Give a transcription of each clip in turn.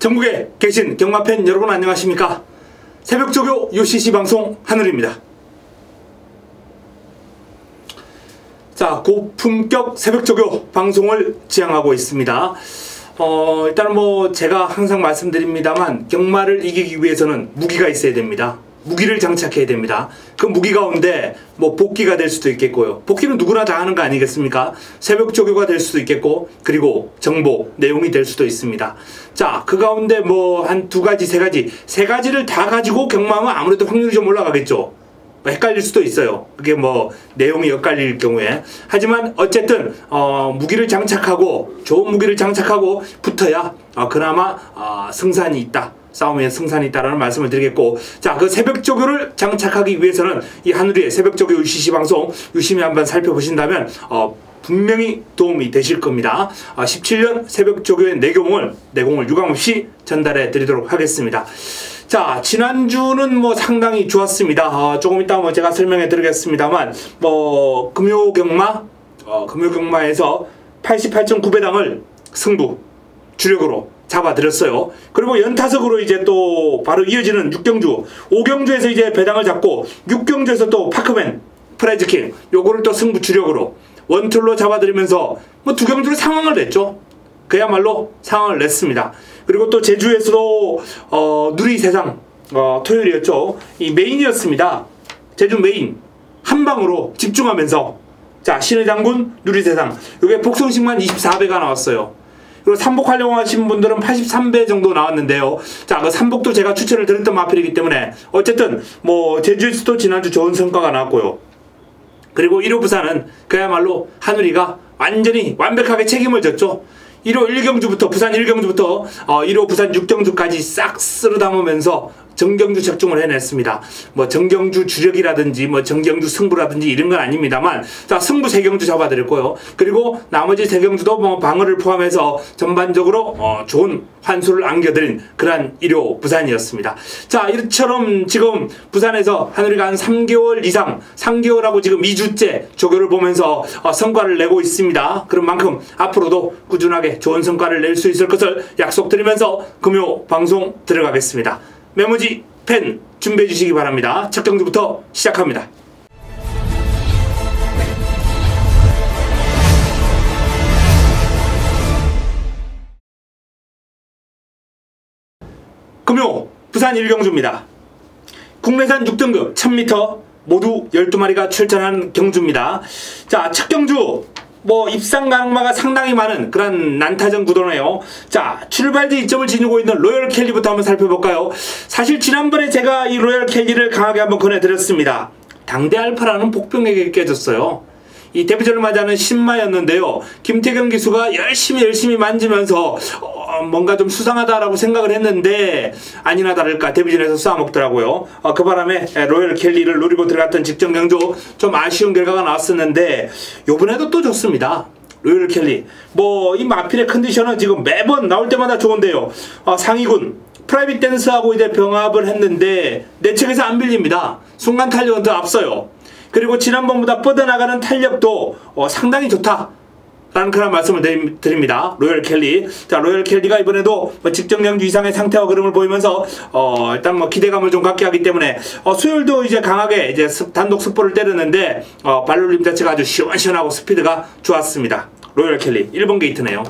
전국에 계신 경마팬 여러분 안녕하십니까? 새벽조교 UCC 방송 한울입니다. 자, 고품격 새벽조교 방송을 지향하고 있습니다. 일단은 제가 항상 말씀드립니다만 경마를 이기기 위해서는 무기가 있어야 됩니다. 무기를 장착해야 됩니다. 그 무기 가운데 복기가 될 수도 있겠고요. 복기는 누구나 다 하는 거 아니겠습니까? 새벽조교가 될 수도 있겠고, 그리고 정보, 내용이 될 수도 있습니다. 자, 그 가운데 한 두 가지, 세 가지를 다 가지고 경마하면 아무래도 확률이 좀 올라가겠죠. 헷갈릴 수도 있어요. 그게 내용이 엇갈릴 경우에. 하지만 어쨌든 무기를 장착하고, 좋은 무기를 장착하고 붙어야 그나마 승산이 있다. 싸움에 승산이 있다라는 말씀을 드리겠고, 자, 그 새벽조교를 장착하기 위해서는 이 한우리의 새벽조교 UCC 방송 유심히 한번 살펴보신다면 분명히 도움이 되실 겁니다. 17년 새벽조교의 내공을 유감없이 전달해 드리도록 하겠습니다. 자, 지난주는 상당히 좋았습니다. 조금 이따 제가 설명해 드리겠습니다만, 금요경마에서 88.9배당을 승부 주력으로 잡아드렸어요. 그리고 연타석으로 이제 또 바로 이어지는 6경주, 5경주에서 이제 배당을 잡고 6경주에서 또 파크맨, 프라이즈킹 요거를 또 승부 주력으로 원툴로 잡아드리면서 두 경주를 상황을 냈죠. 그야말로 상황을 냈습니다. 그리고 또 제주에서도 누리세상 토요일이었죠. 이 메인이었습니다. 제주 메인 한방으로 집중하면서, 자, 신의 장군 누리세상 요게 복선식만 24배가 나왔어요. 그리고 삼복 활용하신 분들은 83배 정도 나왔는데요. 자, 그 삼복도 제가 추천을 드렸던 마필이기 때문에 어쨌든 제주에서도 지난주 좋은 성과가 나왔고요. 그리고 1호 부산은 그야말로 한우리가 완전히 완벽하게 책임을 졌죠. 1호 1경주부터 부산 1경주부터 1호 부산 6경주까지 싹 쓸어 담으면서 정경주 적중을 해냈습니다. 정경주 주력이라든지 정경주 승부라든지 이런 건 아닙니다만, 자, 승부 3경주 잡아드렸고요. 그리고 나머지 3경주도 방어를 포함해서 전반적으로 좋은 환수를 안겨드린 그러한 1호 부산이었습니다. 자, 이처럼 지금 부산에서 한우리가 한 3개월 이상, 3개월하고 지금 2주째 조교를 보면서 성과를 내고 있습니다. 그런 만큼 앞으로도 꾸준하게 좋은 성과를 낼 수 있을 것을 약속드리면서 금요 방송 들어가겠습니다. 메모지, 펜 준비해 주시기 바랍니다. 첫 경주부터 시작합니다. 금요 부산 1경주입니다. 국내산 6등급 1000m 모두 12마리가 출전한 경주입니다. 자, 첫 경주 입상 가능마가 상당히 많은 그런 난타전 구도네요. 자, 출발지 이점을 지니고 있는 로열 켈리부터 한번 살펴볼까요? 사실 지난번에 제가 이 로열 켈리를 강하게 한번 권해드렸습니다. 당대 알파라는 복병에게 깨졌어요. 이 데뷔전을 맞이하는 신마였는데요. 김태경 기수가 열심히 만지면서 뭔가 좀 수상하다라고 생각을 했는데 아니나 다를까 데뷔전에서 쏴먹더라고요. 그 바람에 로열 켈리를 노리고 들어갔던 직전 경주 좀 아쉬운 결과가 나왔었는데 요번에도 또 좋습니다. 로열 켈리 이 마필의 컨디션은 지금 매번 나올 때마다 좋은데요. 상위군 프라이빗 댄스하고 이제 병합을 했는데 내측에서 안 빌립니다. 순간 탄력은 더 앞서요. 그리고 지난번보다 뻗어나가는 탄력도 상당히 좋다라는 그런 말씀을 드립니다. 로열 켈리. 자, 로열 켈리가 이번에도 직전 경주 이상의 상태와 그림을 보이면서 일단 기대감을 좀 갖게 하기 때문에 수요일도 이제 강하게 이제 단독 스포를 때렸는데 발놀림 자체가 아주 시원시원하고 스피드가 좋았습니다. 로열 켈리 1번 게이트네요.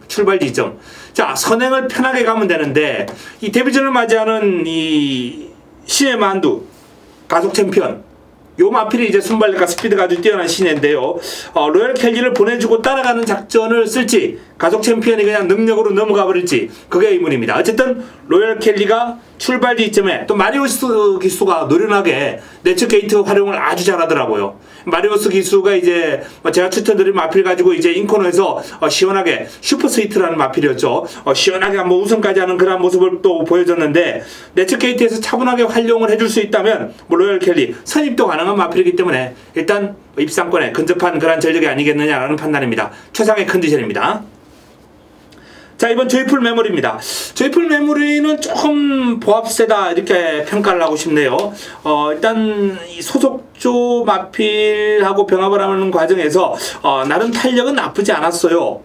출발 지점. 자, 선행을 편하게 가면 되는데 이 데뷔전을 맞이하는 이 신의 만두 가속 챔피언 요 마필이 이제 순발력과 스피드가 아주 뛰어난 신인데요. 로열 켈리를 보내주고 따라가는 작전을 쓸지 가속 챔피언이 그냥 능력으로 넘어가 버릴지 그게 의문입니다. 어쨌든 로열 켈리가 출발 지점에 또 마리오스 기수가 노련하게 내측 게이트 활용을 아주 잘하더라고요. 마리오스 기수가 이제 제가 추천드린 마필 가지고 이제 인코너에서 시원하게 슈퍼 스위트라는 마필이었죠. 시원하게 한번 우승까지 하는 그런 모습을 또 보여줬는데 내측 게이트에서 차분하게 활용을 해줄 수 있다면 로열 켈리 선입도 가능한 마필이기 때문에 일단 입상권에 근접한 그런 전력이 아니겠느냐라는 판단입니다. 최상의 컨디션입니다. 자, 이번 조이풀 메모리입니다. 조이풀 메모리는 조금 보합세다 이렇게 평가를 하고 싶네요. 일단 이 소속조 마필하고 병합을 하는 과정에서 나름 탄력은 나쁘지 않았어요.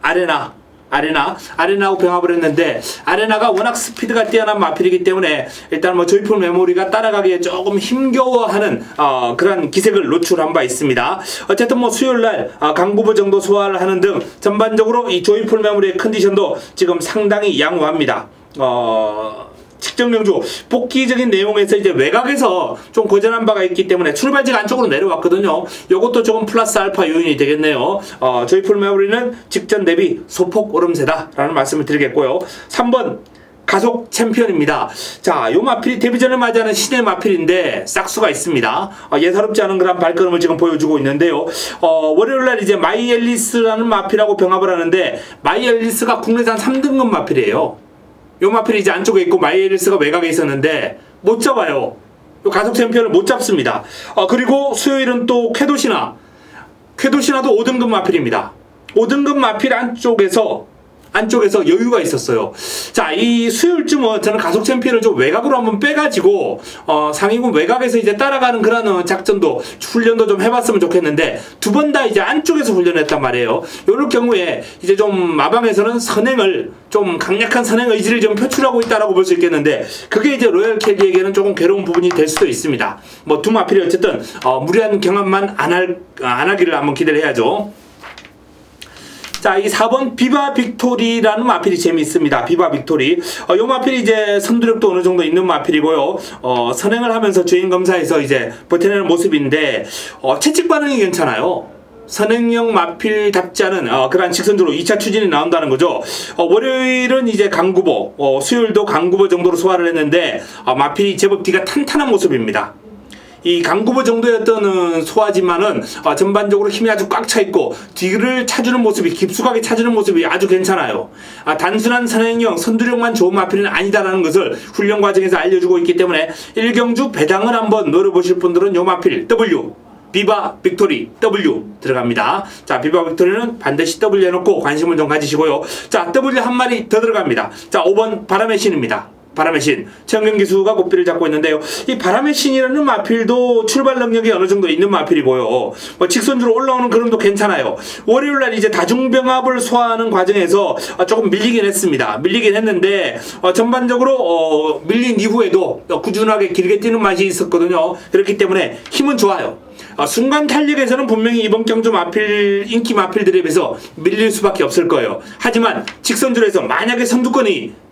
아레나 아레나하고 병합을 했는데 아레나가 워낙 스피드가 뛰어난 마필이기 때문에 일단 뭐 조이풀 메모리가 따라가기에 조금 힘겨워하는 그런 기색을 노출한 바 있습니다. 어쨌든 뭐 수요일날 강구보 정도 소화를 하는 등 전반적으로 이 조이풀 메모리의 컨디션도 지금 상당히 양호합니다. 측정명주 복귀적인 내용에서 이제 외곽에서 좀 고전한 바가 있기 때문에 출발지가 안쪽으로 내려왔거든요. 요것도 조금 플러스 알파 요인이 되겠네요. 조이풀 메모리는 직전 대비 소폭 오름세다 라는 말씀을 드리겠고요. 3번 가속 챔피언입니다. 자, 요 마필이 데뷔전을 맞이하는 신의 마필인데 싹수가 있습니다. 예사롭지 않은 그런 발걸음을 지금 보여주고 있는데요. 월요일날 이제 마이앨리스라는 마필하고 병합을 하는데 마이앨리스가 국내산 3등급 마필이에요. 요 마필이 이제 안쪽에 있고 마이앨리스가 외곽에 있었는데 못 잡아요. 요 가속 챔피언을 못 잡습니다. 그리고 수요일은 또 쾌도시나도 5등급 마필입니다. 5등급 마필 안쪽에서 여유가 있었어요. 자, 이 수요일쯤은 저는 가속 챔피언을 좀 외곽으로 한번 빼가지고 상위군 외곽에서 이제 따라가는 그런 작전도 훈련도 좀 해봤으면 좋겠는데 두 번 다 이제 안쪽에서 훈련했단 말이에요. 이럴 경우에 이제 좀 마방에서는 선행을 좀 강력한 선행 의지를 좀 표출하고 있다라고 볼 수 있겠는데 그게 이제 로열 켈리에게는 조금 괴로운 부분이 될 수도 있습니다. 뭐 두 마필이 어쨌든 무리한 경험만 안 하기를 한번 기대를 해야죠. 자, 이 4번 비바 빅토리라는 마필이 재미있습니다. 비바 빅토리. 요 마필이 이제 선두력도 어느 정도 있는 마필이고요. 선행을 하면서 주행 검사에서 이제 버텨내는 모습인데, 채찍 반응이 괜찮아요. 선행형 마필답지 않은 그런 직선주로 2차 추진이 나온다는 거죠. 월요일은 이제 강구보, 수요일도 강구보 정도로 소화를 했는데, 마필이 제법 뒤가 탄탄한 모습입니다. 이 강구보 정도였던 소화지만은 전반적으로 힘이 아주 꽉 차있고 뒤를 차주는 모습이 깊숙하게 차주는 모습이 아주 괜찮아요. 단순한 선행형 선두력만 좋은 마필은 아니다라는 것을 훈련 과정에서 알려주고 있기 때문에 1경주 배당을 한번 노려보실 분들은 요 마필 W 비바 빅토리 W 들어갑니다. 자, 비바 빅토리는 반드시 W 해놓고 관심을 좀 가지시고요. 자, W 한 마리 더 들어갑니다. 자, 5번 바람의 신입니다. 바람의 신, 최영경기수가 고삐를 잡고 있는데요. 이 바람의 신이라는 마필도 출발 능력이 어느 정도 있는 마필이고요. 뭐 직선주로 올라오는 그림도 괜찮아요. 월요일날 이제 다중병합을 소화하는 과정에서 조금 밀리긴 했습니다. 밀리긴 했는데 전반적으로 밀린 이후에도 꾸준하게 길게 뛰는 맛이 있었거든요. 그렇기 때문에 힘은 좋아요. 순간 탄력에서는 분명히 이번 경주 마필, 인기 마필들에 비해서 밀릴 수밖에 없을 거예요. 하지만 직선주로에서 만약에 선두권이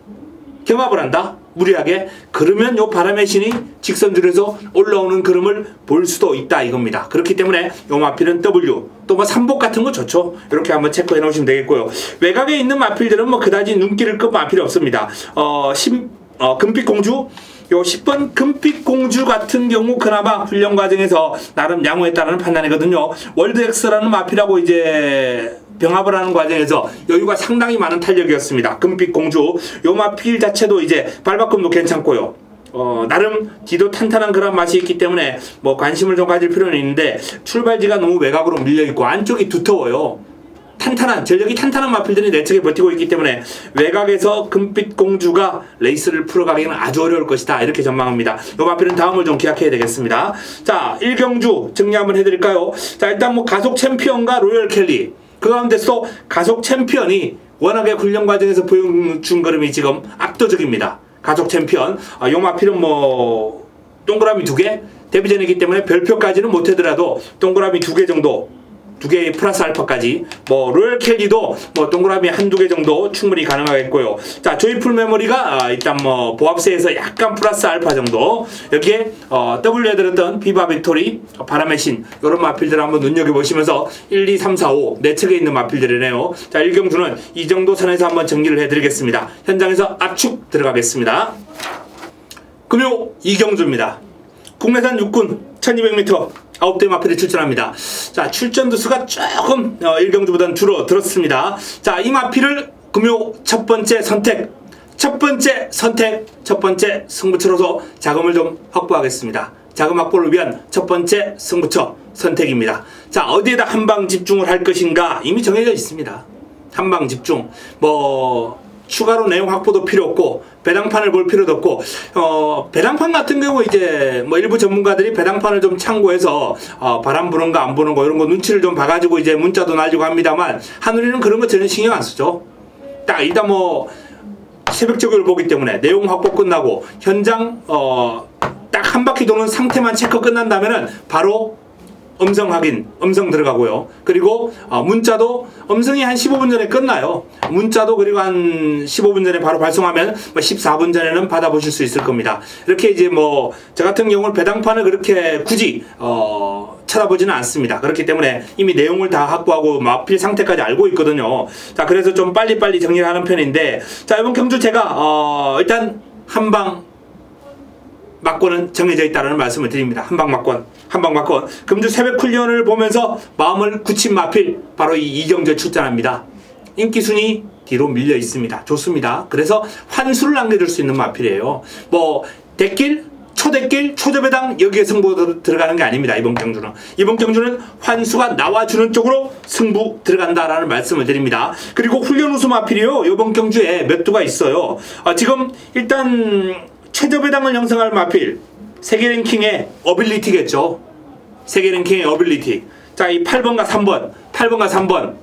경합을 한다? 무리하게? 그러면 요 바람의 신이 직선줄에서 올라오는 그림을 볼 수도 있다 이겁니다. 그렇기 때문에 요 마필은 W 또 뭐 삼복 같은 거 좋죠. 이렇게 한번 체크해 놓으시면 되겠고요. 외곽에 있는 마필들은 뭐 그다지 눈길을 끌 마필이 없습니다. 금빛공주 요 10번 금빛공주 같은 경우 그나마 훈련 과정에서 나름 양호했다는 판단이거든요. 월드엑스라는 마필하고 이제 병합을 하는 과정에서 여유가 상당히 많은 탄력이었습니다. 금빛공주 요 마필 자체도 이제 발바꿈도 괜찮고요. 나름 뒤도 탄탄한 그런 맛이 있기 때문에 뭐 관심을 좀 가질 필요는 있는데 출발지가 너무 외곽으로 밀려있고 안쪽이 두터워요. 전력이 탄탄한 마필들이 내측에 버티고 있기 때문에 외곽에서 금빛공주가 레이스를 풀어가기는 아주 어려울 것이다 이렇게 전망합니다. 요 마필은 다음을 좀 기약해야 되겠습니다. 자, 1경주 정리 한번 해드릴까요? 자, 일단 뭐 가속 챔피언과 로열 켈리 그 가운데서 가속 챔피언이 워낙에 훈련 과정에서 보여준 그림이 지금 압도적입니다. 가속 챔피언 요 마필은 뭐 동그라미 2개 데뷔전이기 때문에 별표까지는 못하더라도 동그라미 2개 정도 2개 플러스 알파까지 뭐 로열 켈리도 뭐 동그라미 1-2개 정도 충분히 가능하겠고요. 자, 조이풀 메모리가 일단 뭐 보합세에서 약간 플러스 알파 정도 여기에 W에 들었던 비바 빅토리 바람의 신 요런 마필들 한번 눈여겨보시면서 1, 2, 3, 4, 5 내측에 있는 마필들이네요. 자, 1경주는 이 정도 선에서 한번 정리를 해드리겠습니다. 현장에서 압축 들어가겠습니다. 금요 2경주입니다. 국내산 육군 1200m 9대 마필이 출전합니다. 자, 출전두 수가 조금 1경주보다는 줄어들었습니다. 자, 이 마필을 금요 첫 번째 승부처로서 자금을 좀 확보하겠습니다. 자금 확보를 위한 첫 번째 승부처 선택입니다. 자, 어디에다 한방 집중을 할 것인가 이미 정해져 있습니다. 한방 집중 뭐 추가로 내용 확보도 필요 없고 배당판을 볼 필요도 없고 배당판 같은 경우 이제 뭐 일부 전문가들이 배당판을 좀 참고해서 바람 부는가 안 부는가 이런 거 눈치를 좀 봐가지고 이제 문자도 날리고 합니다만 하누리는 그런 거 전혀 신경 안 쓰죠. 딱 일단 뭐 새벽 저격을 보기 때문에 내용 확보 끝나고 현장 딱 한 바퀴 도는 상태만 체크 끝난다면은 바로 음성 확인, 음성 들어가고요. 그리고 문자도 음성이 한 15분 전에 끝나요. 문자도 그리고 한 15분 전에 바로 발송하면 14분 전에는 받아보실 수 있을 겁니다. 이렇게 이제 뭐 저 같은 경우는 배당판을 그렇게 굳이 찾아보지는 않습니다. 그렇기 때문에 이미 내용을 다 확보하고 마필 상태까지 알고 있거든요. 자, 그래서 좀 빨리빨리 정리를 하는 편인데, 자, 이번 경주 제가 일단 한방 막권은 정해져 있다는 말씀을 드립니다. 한방 막권. 금주 새벽 훈련을 보면서 마음을 굳힌 마필, 바로 이 이경주에 출전합니다. 인기순위 뒤로 밀려 있습니다. 좋습니다. 그래서 환수를 남겨줄 수 있는 마필이에요. 뭐 대길, 초대길, 초저배당 여기에 승부 들어가는 게 아닙니다. 이번 경주는 환수가 나와주는 쪽으로 승부 들어간다라는 말씀을 드립니다. 그리고 훈련 우수 마필이요, 이번 경주에 몇 두가 있어요. 지금 일단 최저배당을 형성할 마필, 세계 랭킹의 어빌리티겠죠. 세계 랭킹의 어빌리티. 자, 이 8번과 3번.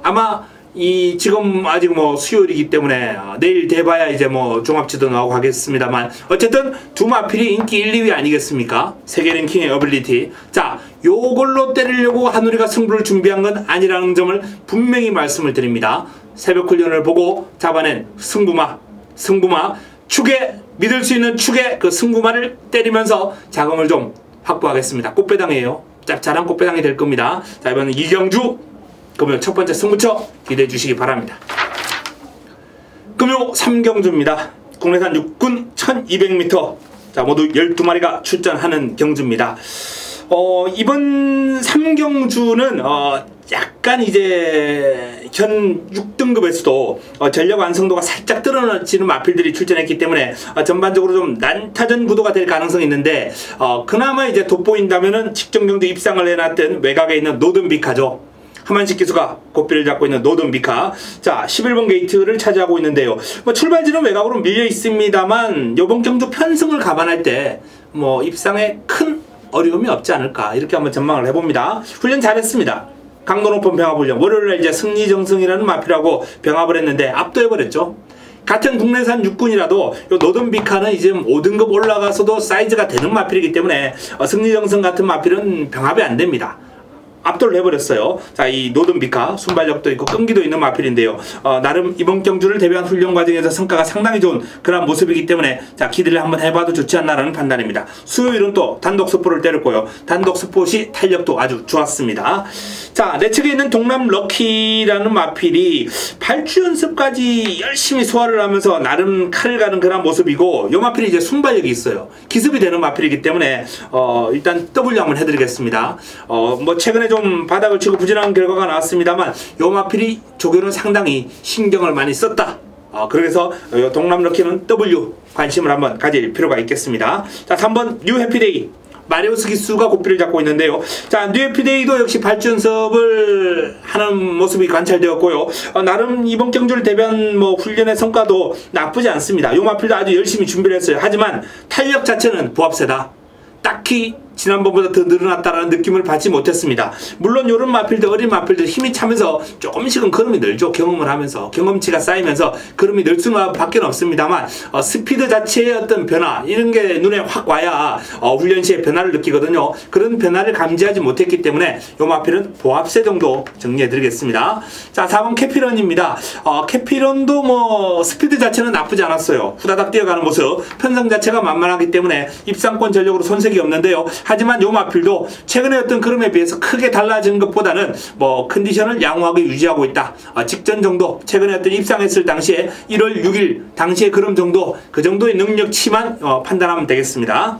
아마 이 지금 아직 뭐 수요일이기 때문에 내일 돼봐야 이제 뭐 종합지도 나오고 하겠습니다만, 어쨌든 두 마필이 인기 1, 2위 아니겠습니까? 세계 랭킹의 어빌리티. 자, 요걸로 때리려고 한우리가 승부를 준비한 건 아니라는 점을 분명히 말씀을 드립니다. 새벽 훈련을 보고 잡아낸 승부마, 축에 믿을 수 있는 축의 그 승부마를 때리면서 자금을 좀 확보하겠습니다. 꽃배당이에요. 짭짤한 꽃배당이 될 겁니다. 자, 이번엔 이경주 금요 첫 번째 승부처 기대해 주시기 바랍니다. 금요 3경주입니다. 국내산 육군 1200m. 자, 모두 12마리가 출전하는 경주입니다. 이번 3경주는 약간 이제 현 6등급에서도 전력 완성도가 살짝 떨어지는 마필들이 출전했기 때문에 전반적으로 좀 난타전 구도가 될 가능성이 있는데, 그나마 이제 돋보인다면은 직전 경주 입상을 해놨던 외곽에 있는 노든비카죠. 하만식 기수가 고삐를 잡고 있는 노든비카. 자, 11번 게이트를 차지하고 있는데요. 뭐 출발지는 외곽으로 밀려 있습니다만 요번 경주 편승을 감안할 때 뭐 입상에 큰 어려움이 없지 않을까, 이렇게 한번 전망을 해봅니다. 훈련 잘했습니다. 강도 높은 병합 훈련. 월요일날 이제 승리정승이라는 마필하고 병합을 했는데 압도해버렸죠. 같은 국내산 육군이라도 요 노든비카는 이제 5등급 올라가서도 사이즈가 되는 마필이기 때문에 승리정승 같은 마필은 병합이 안 됩니다. 압도를 해버렸어요. 자, 이 노든비카 순발력도 있고 끈기도 있는 마필인데요. 나름 이번 경주를 대비한 훈련 과정에서 성과가 상당히 좋은 그런 모습이기 때문에 자, 기대를 한번 해봐도 좋지 않나라는 판단입니다. 수요일은 또 단독 스포를 때렸고요. 단독 스포시 탄력도 아주 좋았습니다. 자, 내 측에 있는 동남 럭키라는 마필이 8주 연습까지 열심히 소화를 하면서 나름 칼을 가는 그런 모습이고, 요 마필이 이제 순발력이 있어요. 기습이 되는 마필이기 때문에 일단 W 한번 해드리겠습니다. 뭐 최근에 좀 바닥을 치고 부진한 결과가 나왔습니다만 요 마필이 조교는 상당히 신경을 많이 썼다. 그래서 동남 럭키는 W 관심을 한번 가질 필요가 있겠습니다. 자, 3번 뉴 해피데이. 마리오스 기수가 고삐를 잡고 있는데요. 자, 뉴 해피데이도 역시 발주 연습을 하는 모습이 관찰되었고요. 나름 이번 경주를 대비한 뭐 훈련의 성과도 나쁘지 않습니다. 요 마필도 아주 열심히 준비를 했어요. 하지만 탄력 자체는 부합세다. 딱히 지난번보다 더 늘어났다라는 느낌을 받지 못했습니다. 물론 요런 마필들, 어린 마필들 힘이 차면서 조금씩은 걸음이 늘죠. 경험을 하면서 경험치가 쌓이면서 걸음이 늘 수는 밖에 없습니다만 스피드 자체의 어떤 변화, 이런 게 눈에 확 와야 훈련 시에 변화를 느끼거든요. 그런 변화를 감지하지 못했기 때문에 요 마필은 보합세 정도 정리해 드리겠습니다. 자, 4번 캐피런입니다. 캐피런도 뭐 스피드 자체는 나쁘지 않았어요. 후다닥 뛰어가는 모습, 편성 자체가 만만하기 때문에 입상권 전력으로 손색이 없는데요. 하지만 요 마필도 최근에 어떤 그름에 비해서 크게 달라진 것보다는 뭐 컨디션을 양호하게 유지하고 있다. 직전 정도, 최근에 어떤 입상했을 당시에 1월 6일 당시의 그름 정도, 그 정도의 능력치만 판단하면 되겠습니다.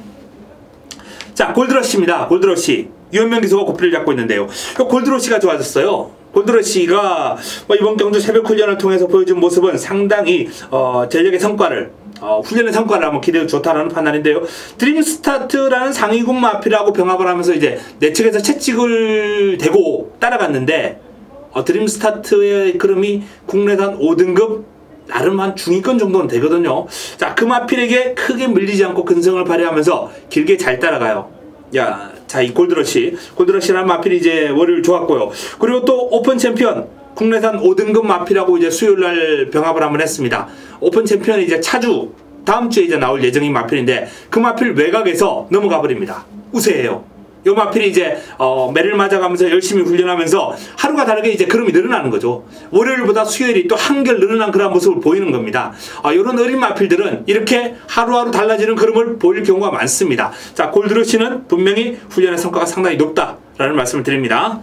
자, 골드러시입니다. 골드러시. 유현명 기수가 고삐를 잡고 있는데요. 요 골드러시가 좋아졌어요. 골드러시가 뭐 이번 경주 새벽 훈련을 통해서 보여준 모습은 상당히 전력의 성과를, 훈련의 성과를 한번 기대도 좋다라는 판단인데요. 드림스타트라는 상위군 마필하고 병합을 하면서 이제 내측에서 채찍을 대고 따라갔는데, 드림스타트의 그름이 국내산 5등급 나름 한 중위권 정도는 되거든요. 자, 그 마필에게 크게 밀리지 않고 근성을 발휘하면서 길게 잘 따라가요. 자, 이 골드러시라는 마필이 이제 월요일 좋았고요. 그리고 또 오픈 챔피언 국내산 5등급 마필하고 이제 수요일날 병합을 한번 했습니다. 오픈 챔피언이 이제 차주 다음 주에 이제 나올 예정인 마필인데 그 마필 외곽에서 넘어가 버립니다. 우세해요. 요 마필이 이제 매를 맞아가면서 열심히 훈련하면서 하루가 다르게 이제 걸음이 늘어나는 거죠. 월요일보다 수요일이 또 한결 늘어난 그런 모습을 보이는 겁니다. 이런 어린 마필들은 이렇게 하루하루 달라지는 걸음을 보일 경우가 많습니다. 자, 골드러시는 분명히 훈련의 성과가 상당히 높다라는 말씀을 드립니다.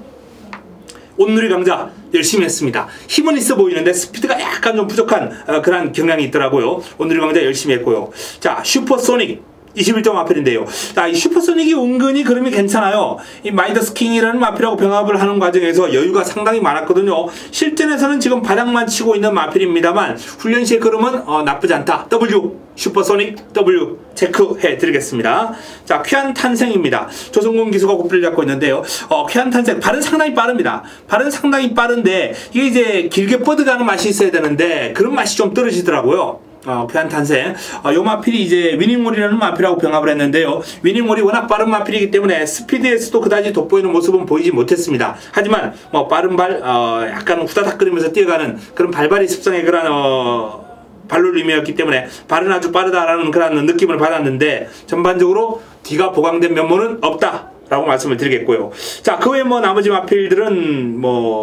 온누리 강자 열심히 했습니다. 힘은 있어 보이는데 스피드가 약간 좀 부족한 그런 경향이 있더라고요. 온누리 강자 열심히 했고요. 자, 슈퍼소닉 21점 마필인데요. 자, 이 슈퍼소닉이 은근히 그림이 괜찮아요. 이 마이더스 킹이라는 마필하고 병합을 하는 과정에서 여유가 상당히 많았거든요. 실전에서는 지금 바닥만 치고 있는 마필입니다만 훈련 시의 그림은 나쁘지 않다. W 슈퍼소닉 W 체크해 드리겠습니다. 자, 쾌한 탄생입니다. 조성군 기수가 고삐를 잡고 있는데요. 쾌한 탄생 발은 상당히 빠릅니다. 발은 상당히 빠른데 이게 이제 길게 뻗어가는 맛이 있어야 되는데 그런 맛이 좀 떨어지더라고요. 쾌한 탄생. 요 마필이 이제 위닝몰이라는 마필하고 병합을 했는데요. 위닝몰이 워낙 빠른 마필이기 때문에 스피드에서도 그다지 돋보이는 모습은 보이지 못했습니다. 하지만 빠른 발, 약간 후다닥거리면서 뛰어가는 그런 발발이 습성의 그런 발놀림이었기 때문에 발은 아주 빠르다라는 그런 느낌을 받았는데 전반적으로 뒤가 보강된 면모는 없다 라고 말씀을 드리겠고요. 자, 그 외에 나머지 마필들은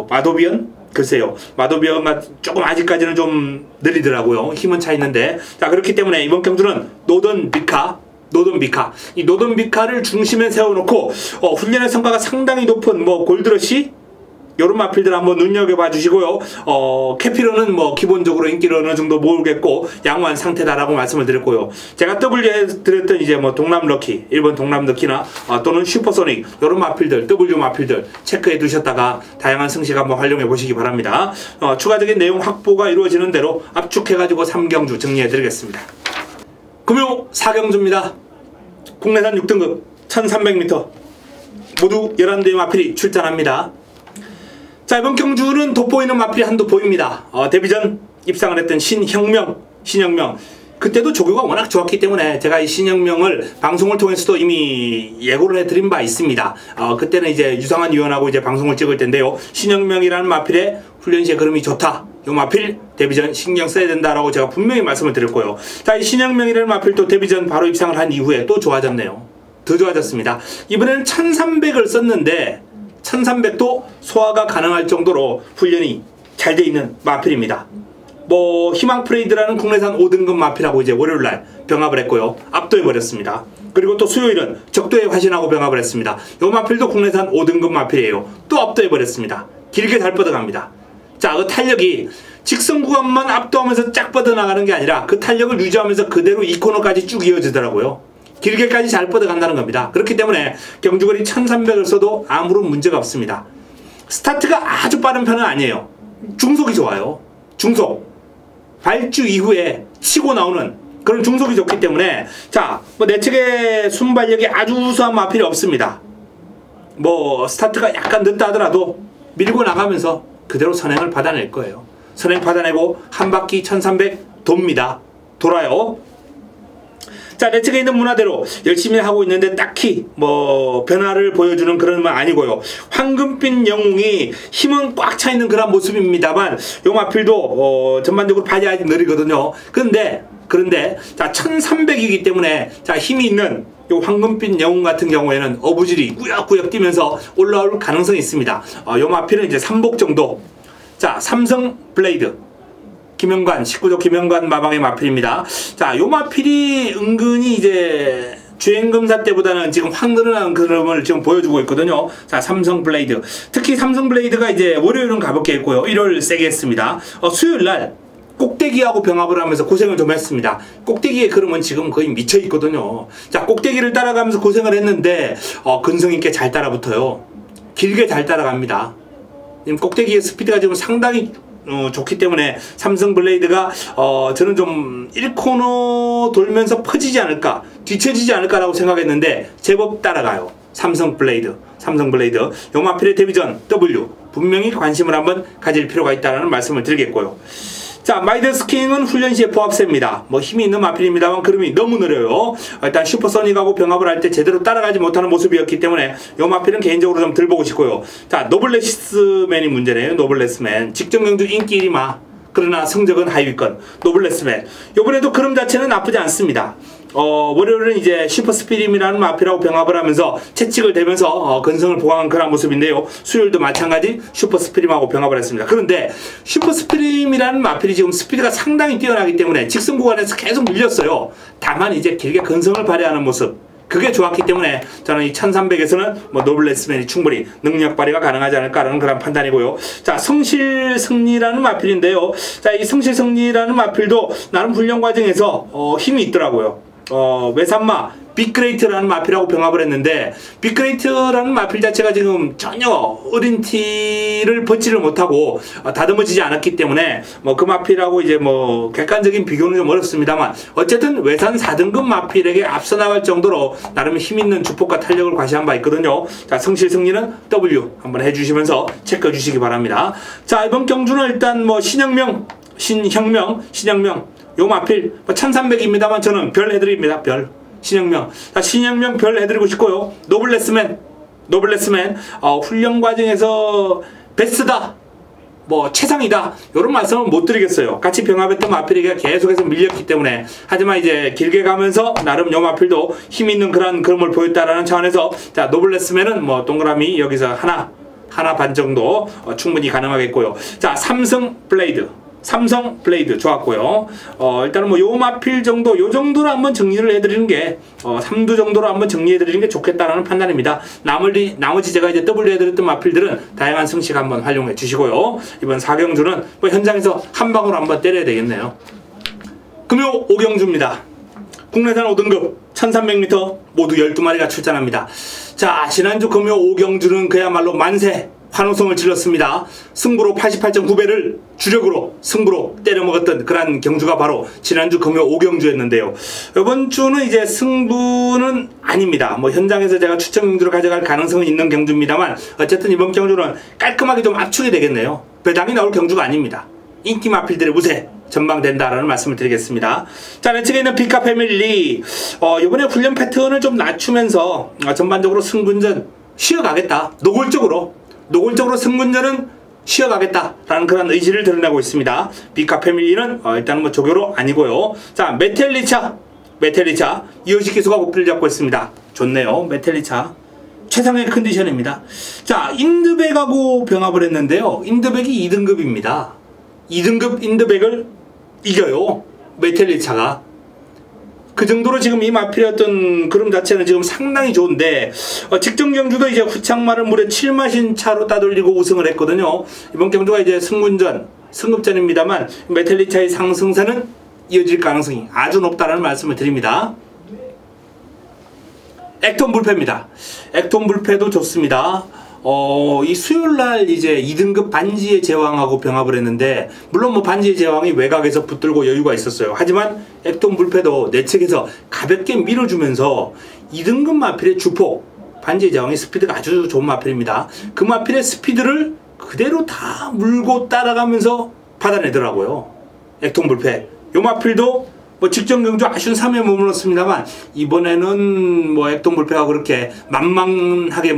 마도비언? 글쎄요, 마도비언가 조금 아직까지는 좀 느리더라고요. 힘은 차 있는데. 자, 그렇기 때문에 이번 경주는 노던비카. 이 노던비카를 중심에 세워놓고 훈련의 성과가 상당히 높은 골드러시 요런 마필들 한번 눈여겨봐 주시고요. 캐피로는 기본적으로 인기를 어느 정도 모으겠고 양호한 상태다라고 말씀을 드렸고요. 제가 W에 드렸던 이제 동남 럭키, 일본 동남 럭키나 또는 슈퍼소닉 요런 마필들, W 마필들 체크해 두셨다가 다양한 승식 한번 활용해 보시기 바랍니다. 추가적인 내용 확보가 이루어지는 대로 압축해가지고 3경주 정리해 드리겠습니다. 금요 4경주입니다. 국내산 6등급 1300m 모두 11대의 마필이 출전합니다. 자, 이번 경주는 돋보이는 마필이 한두 보입니다. 데뷔전 입상을 했던 신혁명. 그때도 조교가 워낙 좋았기 때문에 제가 이 신혁명을 방송을 통해서도 이미 예고를 해드린 바 있습니다. 그때는 이제 유상한 위원하고 이제 방송을 찍을 텐데요. 신혁명이라는 마필의 훈련시의 걸음이 좋다. 요 마필 데뷔전 신경 써야 된다라고 제가 분명히 말씀을 드렸고요. 자, 이 신혁명이라는 마필도 데뷔전 바로 입상을 한 이후에 또 좋아졌네요. 더 좋아졌습니다. 이번에는 1300을 썼는데 1300도 소화가 가능할 정도로 훈련이 잘 돼 있는 마필입니다. 희망 프레이드라는 국내산 5등급 마필하고 이제 월요일날 병합을 했고요. 압도해버렸습니다. 그리고 또 수요일은 적도의 화신하고 병합을 했습니다. 요 마필도 국내산 5등급 마필이에요. 또 압도해버렸습니다. 길게 잘 뻗어갑니다. 자, 그 탄력이 직선 구간만 압도하면서 쫙 뻗어나가는 게 아니라 그 탄력을 유지하면서 그대로 이 코너까지 쭉 이어지더라고요. 길게까지 잘 뻗어간다는 겁니다. 그렇기 때문에 경주거리 1300을 써도 아무런 문제가 없습니다. 스타트가 아주 빠른 편은 아니에요. 중속이 좋아요. 중속. 발주 이후에 치고 나오는 그런 중속이 좋기 때문에 자, 내측의 순발력이 아주 우수한 마필이 없습니다. 스타트가 약간 늦다 하더라도 밀고 나가면서 그대로 선행을 받아낼 거예요. 선행 받아내고 한 바퀴 1300 돕니다. 돌아요. 자, 내 측에 있는 문화대로 열심히 하고 있는데 딱히 변화를 보여주는 그런 건 아니고요. 황금빛 영웅이 힘은 꽉 차 있는 그런 모습입니다만 요 마필도 전반적으로 발이 아직 느리거든요. 그런데 자, 1300이기 때문에 자, 힘이 있는 요 황금빛 영웅 같은 경우에는 어부질이 꾸역꾸역 뛰면서 올라올 가능성이 있습니다. 요 마필은 이제 3복 정도. 자, 삼성 블레이드 김영관, 19조 김영관 마방의 마필입니다. 자, 요 마필이 은근히 이제 주행검사 때보다는 지금 확 늘어나는 그림을 지금 보여주고 있거든요. 자, 삼성 블레이드. 특히 삼성 블레이드가 이제 월요일은 가볍게 했고요. 일요일 세게 했습니다. 수요일날 꼭대기하고 병합을 하면서 고생을 좀 했습니다. 꼭대기의 그림은 지금 거의 미쳐 있거든요. 자, 꼭대기를 따라가면서 고생을 했는데 근성 있게 잘 따라붙어요. 길게 잘 따라갑니다. 꼭대기의 스피드가 지금 상당히 좋기 때문에 삼성 블레이드가 저는 좀 1코너 돌면서 퍼지지 않을까, 뒤처지지 않을까라고 생각했는데 제법 따라가요. 삼성 블레이드. 요 마필의 데뷔전 W 분명히 관심을 한번 가질 필요가 있다는 말씀을 드리겠고요. 자, 마이더스킹은 훈련 시에 보합세입니다. 뭐 힘이 있는 마필입니다만 그림이 너무 느려요. 일단 슈퍼소닉하고 병합을 할 때 제대로 따라가지 못하는 모습이었기 때문에 이 마필은 개인적으로 좀 들 보고 싶고요. 자, 노블레스맨이 문제네요. 노블레스맨. 직전 경주 인기 1위마. 그러나 성적은 하위권. 노블레스맨. 이번에도 그림 자체는 나쁘지 않습니다. 월요일은 이제 슈퍼스피림이라는 마필하고 병합을 하면서 채찍을 대면서 근성을 보강한 그런 모습인데요. 수요일도 마찬가지 슈퍼스피림하고 병합을 했습니다. 그런데 슈퍼스피림이라는 마필이 지금 스피드가 상당히 뛰어나기 때문에 직선 구간에서 계속 밀렸어요. 다만 이제 길게 근성을 발휘하는 모습, 그게 좋았기 때문에 저는 이 1300에서는 뭐 노블레스맨이 충분히 능력 발휘가 가능하지 않을까라는 그런 판단이고요. 자, 성실승리라는 마필인데요. 자, 이 성실승리라는 마필도 나름 훈련 과정에서 힘이 있더라고요. 외산마 빅그레이트라는 마필하고 병합을 했는데, 빅그레이트라는 마필 자체가 지금 전혀 어린 티를 벗지를 못하고 다듬어지지 않았기 때문에 뭐 그 마필하고 이제 뭐 객관적인 비교는 좀 어렵습니다만, 어쨌든 외산 4등급 마필에게 앞서 나갈 정도로 나름 힘있는 주폭과 탄력을 과시한 바 있거든요. 자, 성실승리는 W 한번 해주시면서 체크해 주시기 바랍니다. 자, 이번 경주는 일단 뭐 신혁명 요 마필 1300입니다만 저는 별 해드립니다. 별. 신혁명. 자, 신혁명 별 해드리고 싶고요. 노블레스맨 훈련 과정에서 베스트다, 뭐 최상이다, 이런 말씀은 못 드리겠어요. 같이 병합했던 마필에게 계속해서 밀렸기 때문에. 하지만 이제 길게 가면서 나름 요 마필도 힘 있는 그런 그림을 보였다라는 차원에서, 자, 노블레스맨은 뭐 동그라미 여기서 하나 반 정도 충분히 가능하겠고요. 자, 삼성 블레이드 좋았고요. 일단은 뭐 요 마필 정도, 요 정도로 한번 정리를 해드리는 게 3두 정도로 한번 정리해드리는 게 좋겠다라는 판단입니다. 나머지 제가 이제 W 해드렸던 마필들은 다양한 성식 한번 활용해 주시고요. 이번 4경주는 뭐 현장에서 한 방으로 한번 때려야 되겠네요. 금요 5경주입니다. 국내산 5등급 1300m 모두 12마리가 출전합니다. 자, 지난주 금요 5경주는 그야말로 만세 환호성을 질렀습니다. 승부로 88.9배를 주력으로 승부로 때려먹었던 그런 경주가 바로 지난주 금요 5경주였는데요. 이번 주는 이제 승부는 아닙니다. 뭐 현장에서 제가 추천 경주로 가져갈 가능성은 있는 경주입니다만, 어쨌든 이번 경주는 깔끔하게 좀 압축이 되겠네요. 배당이 나올 경주가 아닙니다. 인기 마필들의 우세 전망된다라는 말씀을 드리겠습니다. 자, 내 측에 있는 비카 패밀리, 이번에 훈련 패턴을 좀 낮추면서 전반적으로 승분전 쉬어가겠다, 노골적으로 승분전은 쉬어가겠다라는 그런 의지를 드러내고 있습니다. 비카 패밀리는 일단 뭐 조교로 아니고요. 자, 메텔리차 이호식 기수가 고삐를 잡고 있습니다. 좋네요. 메텔리차 최상의 컨디션입니다. 자, 인드백하고 병합을 했는데요. 인드백이 2등급입니다. 2등급 인드백을 이겨요, 메텔리차가. 그 정도로 지금 이 마필이었던 그림 자체는 지금 상당히 좋은데, 직전 경주도 이제 후창마를 무려 7마신 차로 따돌리고 우승을 했거든요. 이번 경주가 이제 승급전입니다만 메텔리차의 상승세는 이어질 가능성이 아주 높다는 말씀을 드립니다. 액톤 불패입니다. 액톤 불패도 좋습니다. 이 수요일날 이제 2등급 반지의 제왕하고 병합을 했는데, 물론 뭐 반지의 제왕이 외곽에서 붙들고 여유가 있었어요. 하지만 액톤 불패도 내측에서 가볍게 밀어주면서 2등급 마필의 주폭, 반지의 제왕의 스피드가 아주 좋은 마필입니다. 그 마필의 스피드를 그대로 다 물고 따라가면서 받아내더라고요, 액톤 불패. 요 마필도 뭐 직전 경주 아쉬운 3위에 머물렀습니다만, 이번에는 뭐 액톤 불패가 그렇게 만만하게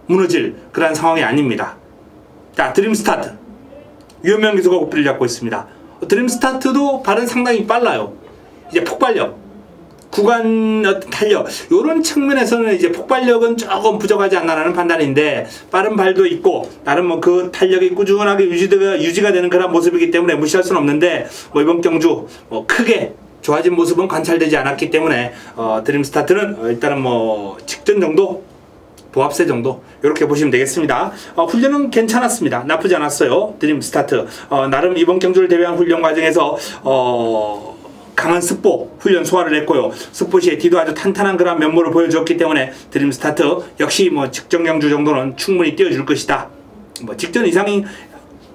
무너질 그런 상황이 아닙니다. 자, 드림스타트 유현명 기수가 고삐를 잡고 있습니다. 드림스타트도 발은 상당히 빨라요. 이제 폭발력, 구간 탄력, 이런 측면에서는 이제 폭발력은 조금 부족하지 않나라는 판단인데, 빠른 발도 있고 나름 뭐 그 탄력이 꾸준하게 유지가 되는 그런 모습이기 때문에 무시할 수는 없는데, 뭐 이번 경주 뭐 크게 좋아진 모습은 관찰되지 않았기 때문에 드림스타트는 일단은 뭐 직전 정도, 보합세 정도, 이렇게 보시면 되겠습니다. 훈련은 괜찮았습니다. 나쁘지 않았어요. 드림스타트 나름 이번 경주를 대비한 훈련 과정에서 강한 스포 훈련 소화를 했고요. 스포 시에 뒤도 아주 탄탄한 그런 면모를 보여주었기 때문에 드림스타트 역시 뭐 직전 경주 정도는 충분히 띄워줄 것이다. 뭐 직전 이상이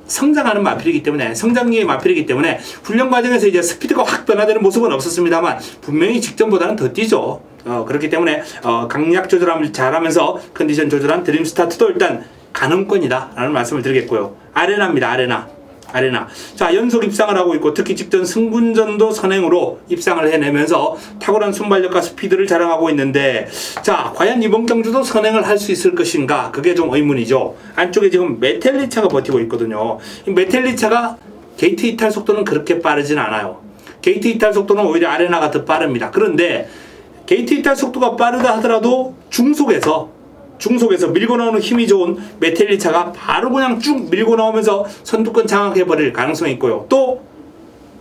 성장하는 마필이기 때문에, 성장기의 마필이기 때문에 훈련 과정에서 이제 스피드가 확 변화되는 모습은 없었습니다만 분명히 직전보다는 더 뛰죠. 그렇기 때문에 강약 조절을 잘하면서 컨디션 조절한 드림스타트도 일단 가능권이다 라는 말씀을 드리겠고요. 아레나입니다. 아레나. 자, 연속 입상을 하고 있고 특히 직전 승군전도 선행으로 입상을 해내면서 탁월한 순발력과 스피드를 자랑하고 있는데, 자, 과연 이번 경주도 선행을 할 수 있을 것인가? 그게 좀 의문이죠. 안쪽에 지금 메텔리차가 버티고 있거든요. 이 메텔리차가 게이트 이탈 속도는 그렇게 빠르진 않아요. 게이트 이탈 속도는 오히려 아레나가 더 빠릅니다. 그런데 게이트 이탈 속도가 빠르다 하더라도 중속에서 밀고 나오는 힘이 좋은 메텔리차가 바로 그냥 쭉 밀고 나오면서 선두권 장악해버릴 가능성이 있고요. 또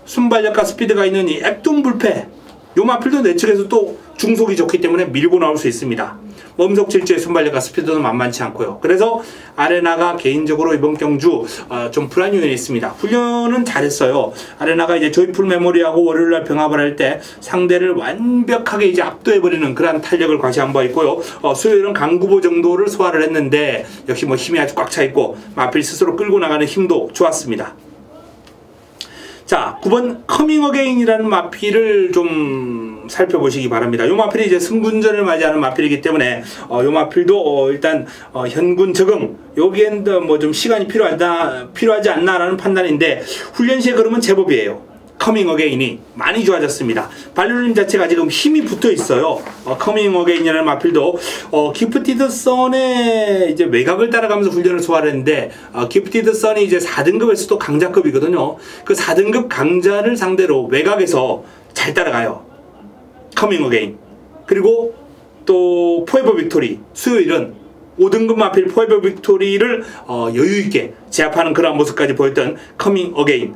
순발력과 스피드가 있는 이 액동불패, 요 마필도 내측에서 또 중속이 좋기 때문에 밀고 나올 수 있습니다. 음속 질주의 순발력과 스피드는 만만치 않고요. 그래서 아레나가 개인적으로 이번 경주 좀 불안 요인이 있습니다. 훈련은 잘했어요. 아레나가 이제 조이풀 메모리하고 월요일날 병합을 할 때 상대를 완벽하게 이제 압도해버리는 그런 탄력을 과시한 바 있고요. 수요일은 강구보 정도를 소화를 했는데 역시 뭐 힘이 아주 꽉 차 있고 마필 스스로 끌고 나가는 힘도 좋았습니다. 자, 9번 커밍 어게인이라는 마필을 좀 살펴보시기 바랍니다. 이 마필이 이제 승군전을 맞이하는 마필이기 때문에 이 마필도 일단 현군 적응, 여기엔 뭐 좀 시간이 필요하지 않나라는 판단인데 훈련 시의 걸음은 제법이에요. 커밍 어게인이 많이 좋아졌습니다. 발효림 자체가 지금 힘이 붙어 있어요. 커밍 어게인이라는 마필도 기프티드 선의 이제 외곽을 따라가면서 훈련을 소화를 했는데, 기프티드 선이 이제 4등급에서도 강자급이거든요. 그 4등급 강자를 상대로 외곽에서 잘 따라가요. 커밍 어게인. 그리고 또 포에버 빅토리, 수요일은 5등급 마필 포에버 빅토리를 여유있게 제압하는 그런 모습까지 보였던 커밍 어게인.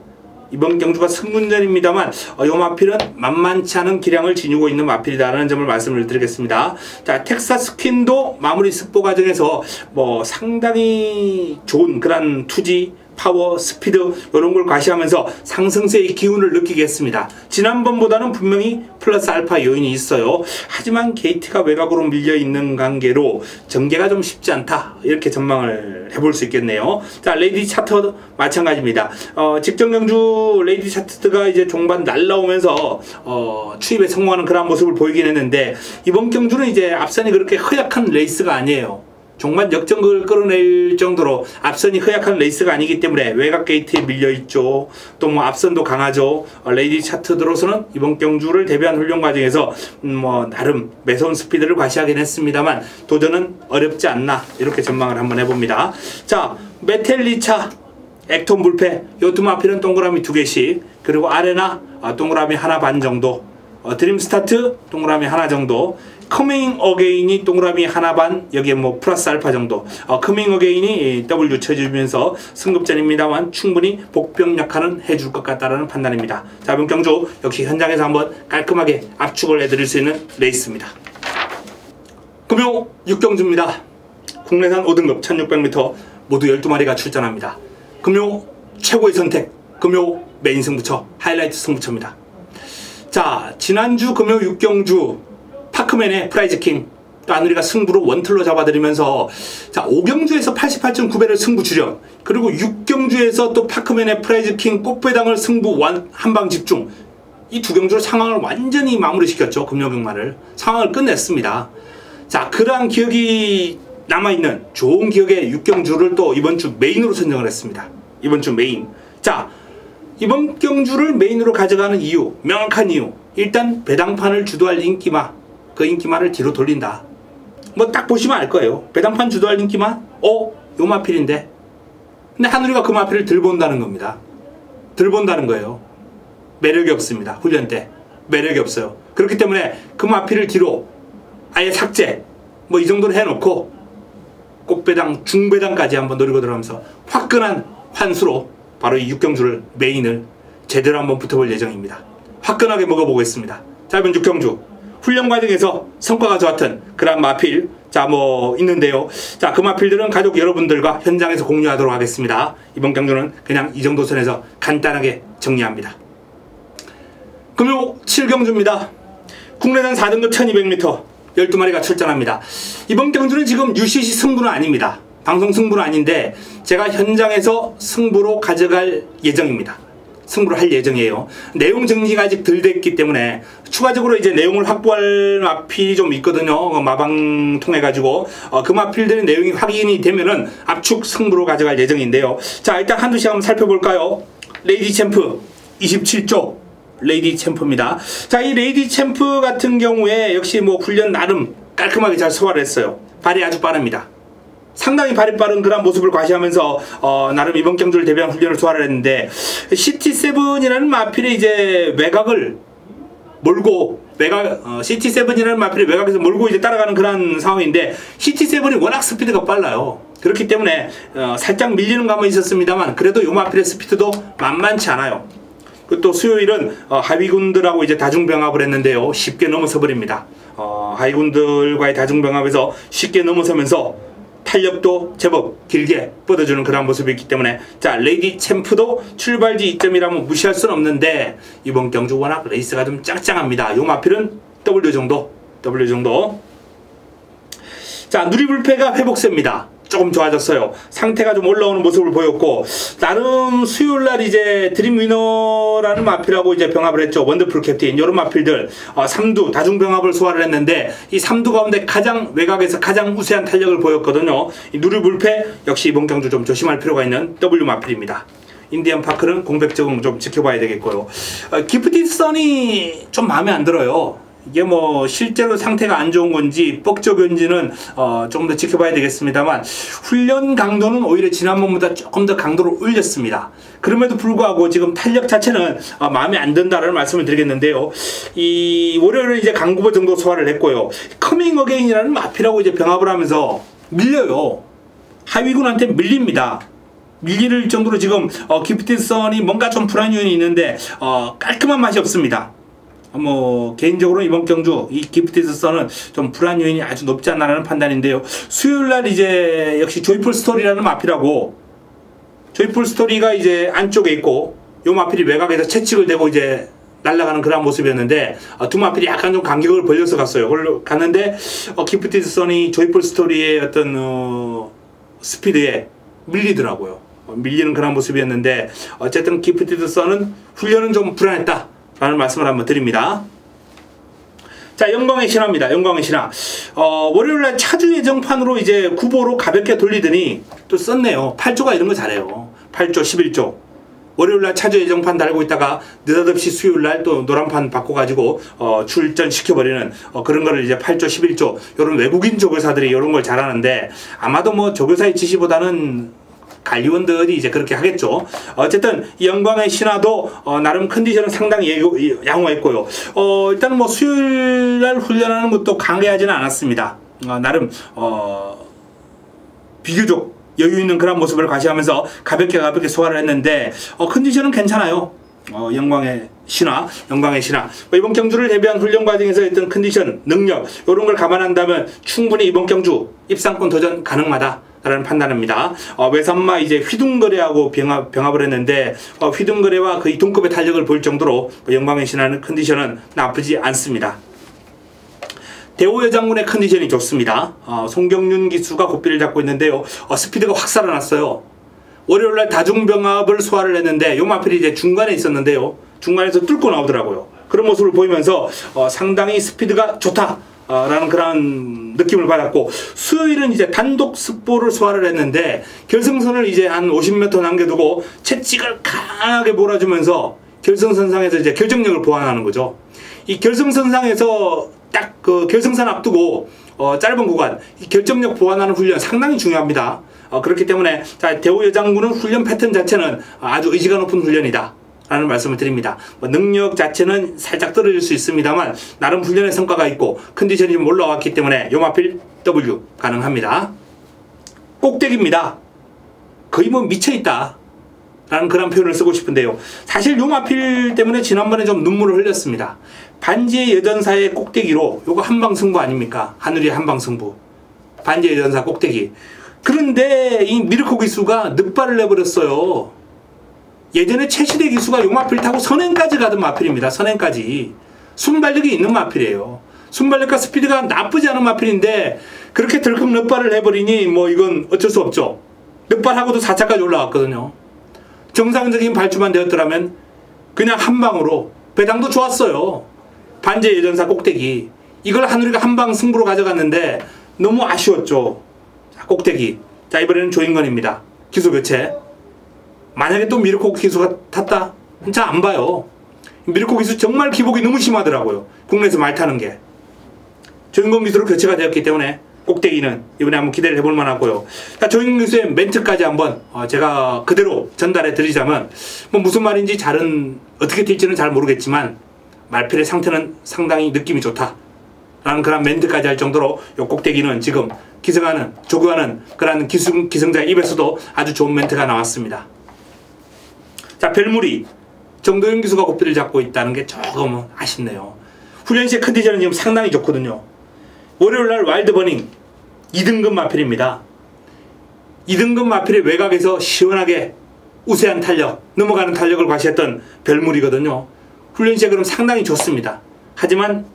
이번 경주가 승군전입니다만 이 마필은 만만치 않은 기량을 지니고 있는 마필이다라는 점을 말씀을 드리겠습니다. 자, 텍사스 퀸도 마무리 스포 과정에서 뭐 상당히 좋은 그런 투지, 파워, 스피드 이런 걸 과시하면서 상승세의 기운을 느끼게 했습니다. 지난번보다는 분명히 플러스 알파 요인이 있어요. 하지만 게이트가 외곽으로 밀려있는 관계로 전개가 좀 쉽지 않다, 이렇게 전망을 해볼 수 있겠네요. 자, 레이디 차트도 마찬가지입니다. 직전 경주 레이디 차트가 이제 종반 날라오면서 추입에 성공하는 그런 모습을 보이긴 했는데, 이번 경주는 이제 앞선이 그렇게 허약한 레이스가 아니에요. 종반 역전극을 끌어낼 정도로 앞선이 허약한 레이스가 아니기 때문에 외곽 게이트에 밀려있죠. 또 뭐 앞선도 강하죠. 레이디 차트들로서는 이번 경주를 대비한 훈련 과정에서 뭐 나름 매서운 스피드를 과시하긴 했습니다만 도전은 어렵지 않나, 이렇게 전망을 한번 해봅니다. 자, 메텔리차, 액톤 불패, 요 두 마필은 동그라미 2개씩, 그리고 아레나 동그라미 하나 반 정도, 드림스타트 동그라미 하나 정도, 커밍 어게인이 동그라미 하나 반, 여기에 뭐 플러스 알파 정도. 커밍 어게인이 W 쳐주면서 승급전입니다만 충분히 복병 역할은 해줄 것 같다라는 판단입니다. 자, 이번 경주 역시 현장에서 한번 깔끔하게 압축을 해드릴 수 있는 레이스입니다. 금요 6경주입니다. 국내산 5등급 1600m 모두 12마리가 출전합니다. 금요 최고의 선택, 금요 메인 승부처, 하이라이트 승부처입니다. 자, 지난주 금요 6경주 파크맨의 프라이즈킹, 또 아누리가 승부로 원틀로 잡아드리면서, 자, 5경주에서 88.9배를 승부 출연, 그리고 6경주에서 또 파크맨의 프라이즈킹 꽃배당을 승부 한방 집중, 이 두 경주로 상황을 완전히 마무리시켰죠. 금요경마를 상황을 끝냈습니다. 자, 그러한 기억이 남아있는 좋은 기억의 6경주를 또 이번 주 메인으로 선정을 했습니다. 이번 주 메인. 자, 이번 경주를 메인으로 가져가는 이유, 명확한 이유. 일단 배당판을 주도할 인기마, 그 인기마를 뒤로 돌린다. 뭐 딱 보시면 알 거예요. 배당판 주도할 인기마, 요 마필인데. 근데 하누리가 그 마필을 들본다는 겁니다. 들본다는 거예요. 매력이 없습니다. 훈련 때 매력이 없어요. 그렇기 때문에 그 마필을 뒤로 아예 삭제, 뭐 이 정도로 해놓고 꽃배당, 중배당까지 한번 노리고 들어가면서 화끈한 환수로 바로 이 6경주를 메인을 제대로 한번 붙어볼 예정입니다. 화끈하게 먹어보겠습니다. 자, 이번 6경주 훈련 과정에서 성과가 좋았던 그런 마필, 자, 뭐 있는데요. 자, 그 마필들은 가족 여러분들과 현장에서 공유하도록 하겠습니다. 이번 경주는 그냥 이 정도 선에서 간단하게 정리합니다. 금요 7경주입니다. 국내산 4등급 1200m 12마리가 출전합니다. 이번 경주는 지금 UCC 승부는 아닙니다. 방송 승부는 아닌데 제가 현장에서 승부로 가져갈 예정입니다. 승부를 할 예정이에요. 내용 정리가 아직 덜 됐기 때문에 추가적으로 이제 내용을 확보할 마필이 좀 있거든요. 마방 통해 가지고 그 마필들의 내용이 확인이 되면은 압축 승부로 가져갈 예정인데요. 자, 일단 한두씩 한번 살펴볼까요? 레이디 챔프 27조 레이디 챔프입니다. 자, 이 레이디 챔프 같은 경우에 역시 뭐 훈련 나름 깔끔하게 잘 소화를 했어요. 발이 아주 빠릅니다. 상당히 발이 빠른 그런 모습을 과시하면서 나름 이번 경주를 대비한 훈련을 소화를 했는데, CT7이라는 마필이 이제 외곽을 몰고 CT7이라는 마필이 외곽에서 몰고 이제 따라가는 그런 상황인데, CT7이 워낙 스피드가 빨라요. 그렇기 때문에 살짝 밀리는 감은 있었습니다만 그래도 요 마필의 스피드도 만만치 않아요. 그 또 수요일은 하위군들하고 이제 다중병합을 했는데요, 쉽게 넘어서 버립니다. 하위군들과의 다중병합에서 쉽게 넘어서면서 탄력도 제법 길게 뻗어주는 그런 모습이 있기 때문에, 자, 레이디 챔프도 출발지 이점이라면 무시할 수는 없는데 이번 경주 워낙 레이스가 좀 짱짱합니다. 요 마필은 W 정도. 자, 누리불패가 회복세입니다. 조금 좋아졌어요. 상태가 좀 올라오는 모습을 보였고, 나름 수요일날 이제 드림위너라는 마필하고 이제 병합을 했죠. 원더풀 캡틴, 이런 마필들 3두 다중병합을 소화를 했는데, 이 3두 가운데 가장 외곽에서 가장 우세한 탄력을 보였거든요. 이 누리불패 역시 이번 경주 좀 조심할 필요가 있는 W 마필입니다. 인디언 파크는 공백 적응 좀 지켜봐야 되겠고요. 기프티드 선이 좀 마음에 안 들어요. 이게 뭐 실제로 상태가 안 좋은 건지 뻑적인지는 조금 더 지켜봐야 되겠습니다만, 훈련 강도는 오히려 지난번보다 조금 더 강도를 올렸습니다. 그럼에도 불구하고 지금 탄력 자체는 마음에 안 든다라는 말씀을 드리겠는데요. 이 월요일은 이제 강구보 정도 소화를 했고요. 커밍 어게인이라는 마필하고 이제 병합을 하면서 밀려요. 하위군한테 밀립니다. 밀릴 정도로 지금 기프티드 선이 뭔가 좀 불안 요인이 있는데 깔끔한 맛이 없습니다. 뭐 개인적으로 이번 경주 이 기프티드 선은 좀 불안 요인이 아주 높지 않나라는 판단인데요. 수요일날 이제 역시 조이풀 스토리라는 마필하고, 조이풀 스토리가 이제 안쪽에 있고 요 마필이 외곽에서 채찍을 대고 이제 날아가는 그런 모습이었는데, 두 마필이 약간 좀 간격을 벌려서 갔어요. 그걸로 갔는데 기프티드 선이 조이풀 스토리의 어떤 스피드에 밀리더라고요. 밀리는 그런 모습이었는데, 어쨌든 기프티드 선은 훈련은 좀 불안했다 라는 말씀을 한번 드립니다. 자, 영광의 신화입니다. 영광의 신화. 월요일날 차주 예정판으로 이제 구보로 가볍게 돌리더니 또 썼네요. 8조가 이런 거 잘해요. 8조, 11조. 월요일날 차주 예정판 달고 있다가 느닷없이 수요일날 또 노란판 바꿔가지고 출전시켜버리는 그런 거를 이제 8조, 11조. 요런 외국인 조교사들이 이런 걸 잘하는데, 아마도 뭐 조교사의 지시보다는 관리원들이 이제 그렇게 하겠죠. 어쨌든 영광의 신화도 나름 컨디션은 상당히 양호했고요. 일단 뭐 수요일날 훈련하는 것도 강하지는 않았습니다. 나름 비교적 여유 있는 그런 모습을 과시하면서 가볍게 소화를 했는데 컨디션은 괜찮아요. 영광의 신화. 이번 경주를 대비한 훈련 과정에서 어떤 컨디션, 능력 이런 걸 감안한다면 충분히 이번 경주 입상권 도전 가능하다 라는 판단입니다. 외산마 이제 휘둥거래하고 병합을 했는데 휘둥거래와 거의 동급의 탄력을 보일 정도로 영광의 신화는 컨디션은 나쁘지 않습니다. 대오여 장군의 컨디션이 좋습니다. 송경윤 기수가 고삐를 잡고 있는데요. 스피드가 확 살아났어요. 월요일날 다중병합을 소화를 했는데 요 마필이 이제 중간에 있었는데요. 중간에서 뚫고 나오더라고요. 그런 모습을 보이면서 상당히 스피드가 좋다 라는 그런 느낌을 받았고, 수요일은 이제 단독 습보를 소화를 했는데 결승선을 이제 한 50m 남겨두고 채찍을 강하게 몰아주면서 결승선상에서 이제 결정력을 보완하는 거죠. 이 결승선상에서 딱 그 결승선 앞두고 짧은 구간 이 결정력 보완하는 훈련 상당히 중요합니다. 그렇기 때문에 자, 대우여 장군은 훈련 패턴 자체는 아주 의지가 높은 훈련이다 라는 말씀을 드립니다. 능력 자체는 살짝 떨어질 수 있습니다만 나름 훈련의 성과가 있고 컨디션이 좀 올라왔기 때문에 요마필 W 가능합니다. 꼭대기입니다. 거의 뭐 미쳐있다 라는 그런 표현을 쓰고 싶은데요. 사실 요마필 때문에 지난번에 좀 눈물을 흘렸습니다. 반지의 여전사의 꼭대기로 요거 한방승부 아닙니까? 하늘의 한방승부. 반지의 여전사 꼭대기. 그런데 이 미르코 기수가 늑발을 내버렸어요. 예전에 최시대 기수가 요마필 타고 선행까지 가던 마필입니다. 선행까지. 순발력이 있는 마필이에요. 순발력과 스피드가 나쁘지 않은 마필인데 그렇게 덜컥 늑발을 해버리니 뭐 이건 어쩔 수 없죠. 늑발하고도 4차까지 올라왔거든요. 정상적인 발주만 되었더라면 그냥 한 방으로 배당도 좋았어요. 반제 예전사 꼭대기 이걸 한우리가 한 방 승부로 가져갔는데 너무 아쉬웠죠. 자, 꼭대기. 자, 이번에는 조인건입니다. 기수 교체. 만약에 또 미르코 기수가 탔다? 잘 안 봐요. 미르코 기수 정말 기복이 너무 심하더라고요. 국내에서 말 타는 게. 조인건 기수로 교체가 되었기 때문에 꼭대기는 이번에 한번 기대를 해볼 만하고요. 자, 조인건 기수의 멘트까지 한번 제가 그대로 전달해 드리자면 뭐 무슨 말인지 잘은 어떻게 될지는 잘 모르겠지만 말필의 상태는 상당히 느낌이 좋다 라는 그런 멘트까지 할 정도로 요 꼭대기는 지금 기승하는 조교하는 그런 기승자의 입에서도 아주 좋은 멘트가 나왔습니다. 자, 별무리 정도영 기수가 고삐를 잡고 있다는 게 조금 아쉽네요. 훈련 시의 컨디션은 지금 상당히 좋거든요. 월요일날 와일드버닝 2등급 마필입니다. 2등급 마필의 외곽에서 시원하게 우세한 탄력, 넘어가는 탄력을 과시했던 별무리거든요. 훈련 시에 그럼 상당히 좋습니다. 하지만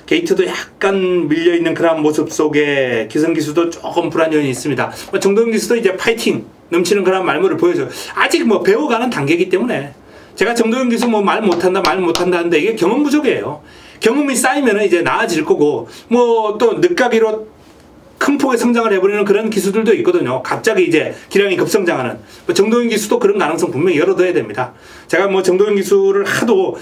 게이트도 약간 밀려있는 그런 모습 속에 기성기수도 조금 불안 요인이 있습니다. 정도영 기수도 이제 파이팅 넘치는 그런 말모를 보여줘요. 아직 뭐 배워가는 단계이기 때문에 제가 정도영 기수 뭐 말 못한다 하는데 이게 경험 부족이에요. 경험이 쌓이면 이제 나아질 거고 뭐 또 늦가기로 큰 폭의 성장을 해버리는 그런 기수들도 있거든요. 갑자기 이제 기량이 급성장하는 정도영 기수도 그런 가능성 분명히 열어둬야 됩니다. 제가 뭐 정도영 기수를 하도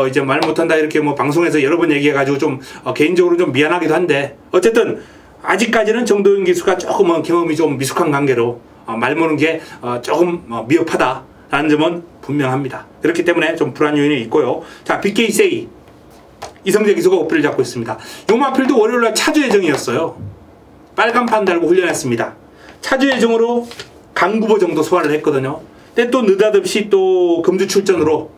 이제 말 못한다 이렇게 뭐 방송에서 여러 번 얘기해가지고 좀 개인적으로 좀 미안하기도 한데 어쨌든 아직까지는 정도영 기수가 조금 경험이 좀 미숙한 관계로 말 모는 게 조금 미흡하다라는 점은 분명합니다. 그렇기 때문에 좀 불안 요인이 있고요. 자, BK 세이 이성재 기수가 오피를 잡고 있습니다. 요 마필도 월요일날 차주 예정이었어요. 빨간판 달고 훈련했습니다. 차주 예정으로 강구보 정도 소화를 했거든요. 근데 또 느닷없이 또 금주 출전으로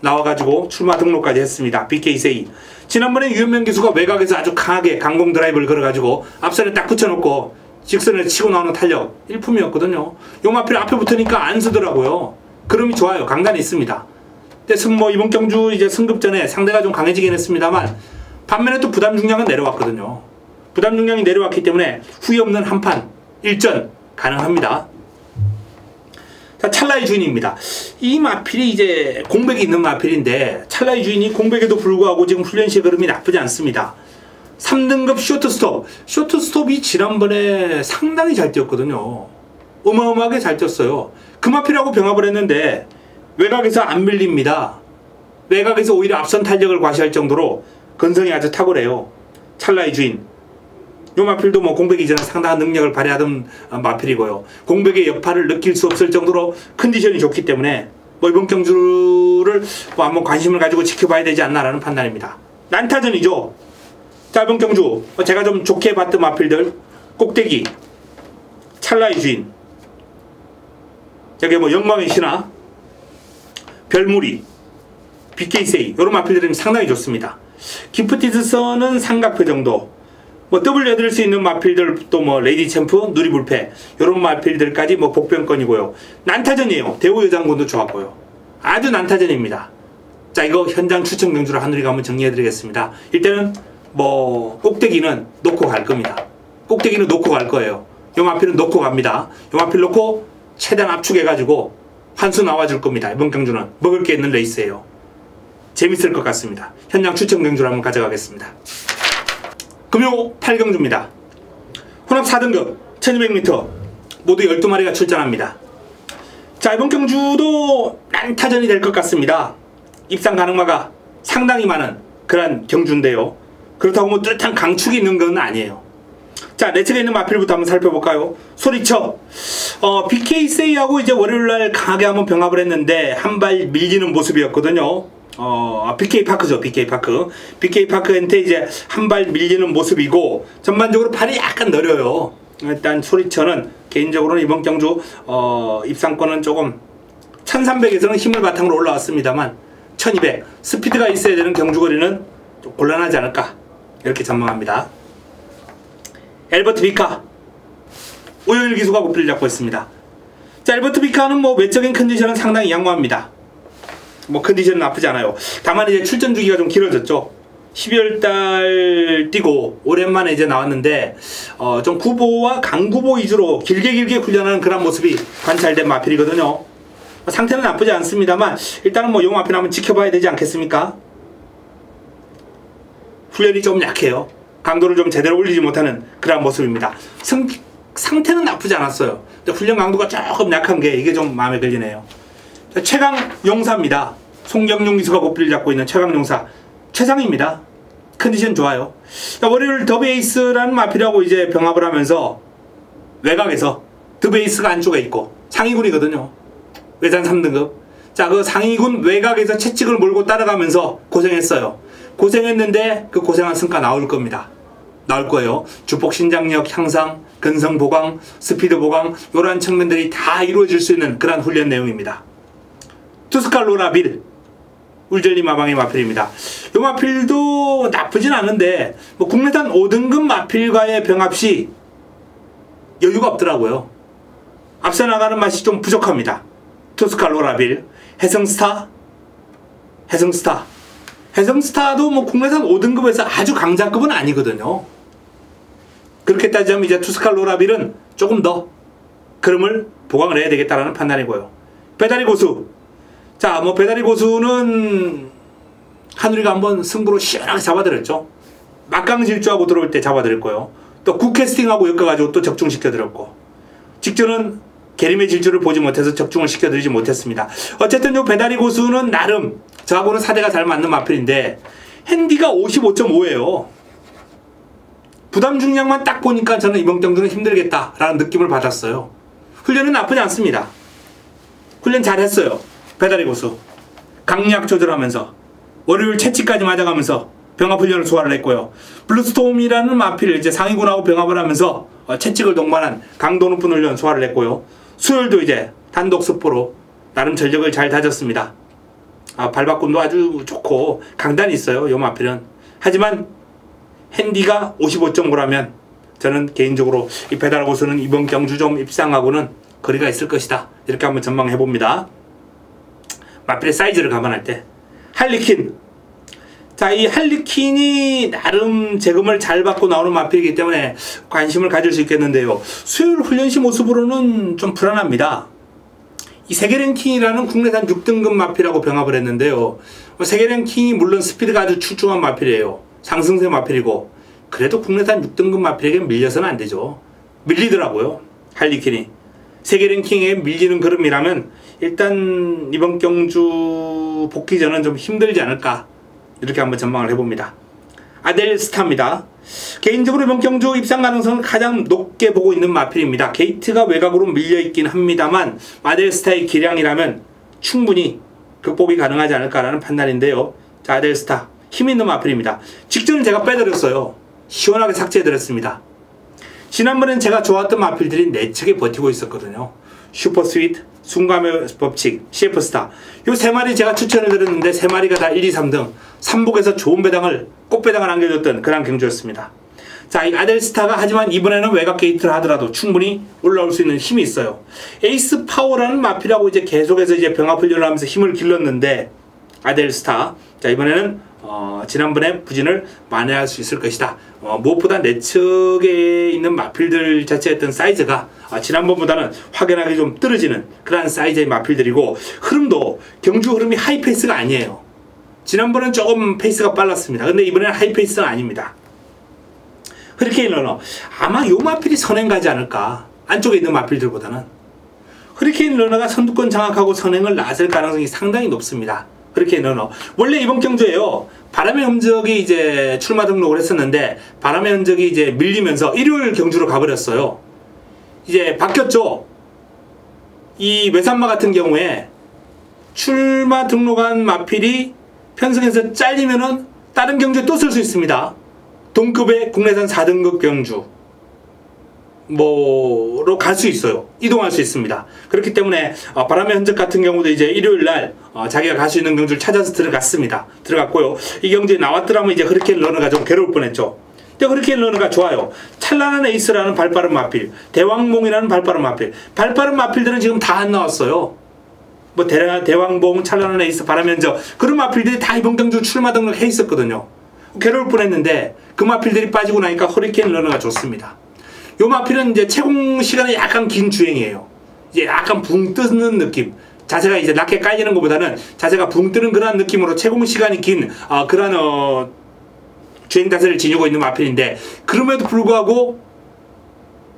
나와가지고 출마 등록까지 했습니다. BK 세이. 지난번에 유현명 기수가 외곽에서 아주 강하게 강공 드라이브를 걸어가지고 앞선에 딱 붙여놓고 직선을 치고 나오는 탄력 일품이었거든요. 요 마필 앞에 붙으니까 안 서더라고요. 그럼이 좋아요. 강단이 있습니다. 근데 뭐 이번 경주 이제 승급 전에 상대가 좀 강해지긴 했습니다만 반면에 또 부담 중량은 내려왔거든요. 부담 중량이 내려왔기 때문에 후회 없는 한판 1전 가능합니다. 자, 찰나의 주인입니다. 이 마필이 이제 공백이 있는 마필인데 찰나의 주인이 공백에도 불구하고 지금 훈련 시의 흐름이 나쁘지 않습니다. 3등급 쇼트스톱. 쇼트스톱이 지난번에 상당히 잘 뛰었거든요. 어마어마하게 잘 뛰었어요. 그 마필하고 병합을 했는데 외곽에서 안 밀립니다. 외곽에서 오히려 앞선 탄력을 과시할 정도로 건성이 아주 탁월해요. 찰나의 주인. 요 마필도 뭐 공백 이전에 상당한 능력을 발휘하던 마필이고요. 공백의 여파를 느낄 수 없을 정도로 컨디션이 좋기 때문에 뭐 이번 경주를 뭐 한번 관심을 가지고 지켜봐야 되지 않나라는 판단입니다. 난타전이죠. 자, 이번 경주 제가 좀 좋게 봤던 마필들 꼭대기, 찰나의 주인, 여기 뭐 영광의 신화, 별무리, BK 세이 이런 마필들은 상당히 좋습니다. 기프티드선은 삼각표 정도. 뭐 더블 여들 수 있는 마필들 또 뭐 레이디 챔프, 누리불패 이런 마필들까지 뭐 복병권이고요. 난타전이에요. 대우 여장군도 좋았고요. 아주 난타전입니다. 자, 이거 현장 추천 경주를 한우리가 한번 정리해드리겠습니다. 일단은 뭐 꼭대기는 놓고 갈 겁니다. 꼭대기는 놓고 갈 거예요. 요 마필은 놓고 갑니다. 요 마필 놓고 최대한 압축해가지고 환수 나와줄 겁니다. 이번 경주는 먹을 게 있는 레이스예요. 재밌을 것 같습니다. 현장 추천 경주를 한번 가져가겠습니다. 금요 8경주입니다. 혼합 4등급 1200m 모두 12마리가 출전합니다. 자, 이번 경주도 난타전이 될 것 같습니다. 입상 가능마가 상당히 많은 그런 경주인데요. 그렇다고 뭐 뚜렷한 강축이 있는 건 아니에요. 자, 내 측에 있는 마필부터 한번 살펴볼까요? 소리쳐. BK 세이하고 이제 월요일날 강하게 한번 병합을 했는데 한 발 밀리는 모습이었거든요. BK 파크죠. BK 파크. BK 파크한테 이제 한 발 밀리는 모습이고 전반적으로 발이 약간 느려요. 일단 소리쳐는 개인적으로는 이번 경주 입상권은 조금 1300에서는 힘을 바탕으로 올라왔습니다만 1200 스피드가 있어야 되는 경주거리는 좀 곤란하지 않을까 이렇게 전망합니다. 엘버트 비카 오요일 기수가 고삐를 잡고 있습니다. 자, 엘버트 비카는 뭐 외적인 컨디션은 상당히 양호합니다. 뭐 컨디션은 나쁘지 않아요. 다만 이제 출전 주기가 좀 길어졌죠. 12월달 뛰고 오랜만에 이제 나왔는데 좀 구보와 강구보 위주로 길게 훈련하는 그런 모습이 관찰된 마필이거든요. 상태는 나쁘지 않습니다만 일단은 뭐 요 마필 한번 지켜봐야 되지 않겠습니까? 훈련이 좀 약해요. 강도를 좀 제대로 올리지 못하는 그런 모습입니다. 상태는 나쁘지 않았어요. 훈련 강도가 조금 약한 게 이게 좀 마음에 걸리네요. 최강 용사입니다. 송경용 기수가 고삐를 잡고 있는 최강 용사 최상입니다. 컨디션 좋아요. 월요일 더베이스라는 마필하고 이제 병합을 하면서 외곽에서 더베이스가 안쪽에 있고 상위군이거든요. 외산 3등급. 자, 그 상위군 외곽에서 채찍을 몰고 따라가면서 고생했어요. 고생했는데 그 고생한 성과 나올 겁니다. 나올 거예요. 주폭 신장력 향상, 근성 보강, 스피드 보강 이러한 측면들이 다 이루어질 수 있는 그런 훈련 내용입니다. 투스칼로라빌 울젤리 마방의 마필입니다. 이 마필도 나쁘진 않은데 뭐 국내산 5등급 마필과의 병합시 여유가 없더라고요. 앞서 나가는 맛이 좀 부족합니다. 투스칼로라빌, 해성스타도 뭐 국내산 5등급에서 아주 강자급은 아니거든요. 그렇게 따지자면 이제 투스칼로라빌은 조금 더 그름을 보강을 해야 되겠다라는 판단이고요. 배다리 고수. 자, 뭐 배다리 고수는 한우리가 한번 승부로 시원하게 잡아드렸죠. 막강 질주하고 들어올 때 잡아드렸고요. 또 굿캐스팅하고 엮어가지고 또 적중시켜드렸고, 직전은 게림의 질주를 보지 못해서 적중을 시켜드리지 못했습니다. 어쨌든 요 배다리 고수는 나름 저하고는 사대가 잘 맞는 마필인데 핸디가 55.5예요. 부담 중량만 딱 보니까 저는 이번 경주는 힘들겠다라는 느낌을 받았어요. 훈련은 나쁘지 않습니다. 훈련 잘했어요. 배다리 고수 강약 조절하면서 월요일 채찍까지 맞아가면서 병합 훈련을 소화를 했고요. 블루스톰이라는 마필을 이제 상위군하고 병합을 하면서 채찍을 동반한 강도 높은 훈련 소화를 했고요. 수요일도 이제 단독 스포로 나름 전력을 잘 다졌습니다. 발바꿈도 아주 좋고 강단이 있어요. 요 마필은. 하지만 핸디가 55.5라면 저는 개인적으로 이 배달 고수는 이번 경주 좀 입상하고는 거리가 있을 것이다. 이렇게 한번 전망해 봅니다. 마필의 사이즈를 감안할 때. 할리퀸. 자, 이 할리퀸이 나름 재금을 잘 받고 나오는 마필이기 때문에 관심을 가질 수 있겠는데요. 수요일 훈련시 모습으로는 좀 불안합니다. 이 세계 랭킹이라는 국내산 6등급 마필하고 병합을 했는데요. 세계 랭킹이 물론 스피드가 아주 출중한 마필이에요. 상승세 마필이고, 그래도 국내산 6등급 마필에게 밀려서는 안 되죠. 밀리더라고요. 할리퀸이. 세계 랭킹에 밀리는 그름이라면 일단 이번 경주 복귀전은 좀 힘들지 않을까, 이렇게 한번 전망을 해봅니다. 아델스타입니다. 개인적으로 이번 경주 입상 가능성을 가장 높게 보고 있는 마필입니다. 게이트가 외곽으로 밀려있긴 합니다만 아델스타의 기량이라면 충분히 극복이 가능하지 않을까라는 판단인데요. 자, 아델스타 힘있는 마필입니다. 직전은 제가 빼드렸어요. 시원하게 삭제해드렸습니다. 지난번엔 제가 좋았던 마필들이 4척에 버티고 있었거든요. 슈퍼스윗, 순감의 법칙, CF스타 요 3마리 제가 추천해드렸는데 3마리가 다 1, 2, 3등 3복에서 좋은 배당을, 꽃배당을 안겨줬던 그런 경주였습니다. 자, 이 아델스타가 하지만 이번에는 외곽 게이트를 하더라도 충분히 올라올 수 있는 힘이 있어요. 에이스 파워라는 마필하고 이제 계속해서 이제 병합 훈련을 하면서 힘을 길렀는데 아델스타, 자, 이번에는 지난번에 부진을 만회할 수 있을 것이다. 무엇보다 내측에 있는 마필들 자체의 어떤 사이즈가 지난번보다는 확연하게 좀 떨어지는 그러한 사이즈의 마필들이고, 흐름도 경주 흐름이 하이페이스가 아니에요. 지난번엔 조금 페이스가 빨랐습니다. 근데 이번에는 하이페이스는 아닙니다. 허리케인 러너, 아마 요 마필이 선행 가지 않을까, 안쪽에 있는 마필들보다는. 허리케인 러너가 선두권 장악하고 선행을 나설 가능성이 상당히 높습니다. 허리케인 러너 원래 이번 경주에요, 바람의 흔적이 이제 출마 등록을 했었는데 바람의 흔적이 이제 밀리면서 일요일 경주로 가버렸어요. 이제 바뀌었죠. 이 외산마 같은 경우에 출마 등록한 마필이 편성해서 잘리면은 다른 경주에 또 쓸 수 있습니다. 동급의 국내산 4등급 경주 뭐로 갈 수 있어요. 이동할 수 있습니다. 그렇기 때문에 바람의 흔적 같은 경우도 이제 일요일날 자기가 갈 수 있는 경주를 찾아서 들어갔고요. 이 경주에 나왔더라면 이제 허리케인 러너가 좀 괴로울 뻔했죠. 근데 허리케인 러너가 좋아요. 찬란한 에이스라는 발빠른 마필, 대왕봉이라는 발빠른 마필, 발빠른 마필들은 지금 다 안 나왔어요. 뭐 대왕봉, 찬란한 에이스, 바람의 흔적, 그런 마필들이 다 이번 경주 출마 등록해 있었거든요. 괴로울 뻔했는데 그 마필들이 빠지고 나니까 허리케인 러너가 좋습니다. 요 마필은 이제 채공 시간이 약간 긴 주행이에요. 이제 약간 붕 뜨는 느낌, 자세가 이제 낮게 깔리는 것보다는 자세가 붕 뜨는 그런 느낌으로 채공 시간이 긴 그런 주행 자세를 지니고 있는 마필인데, 그럼에도 불구하고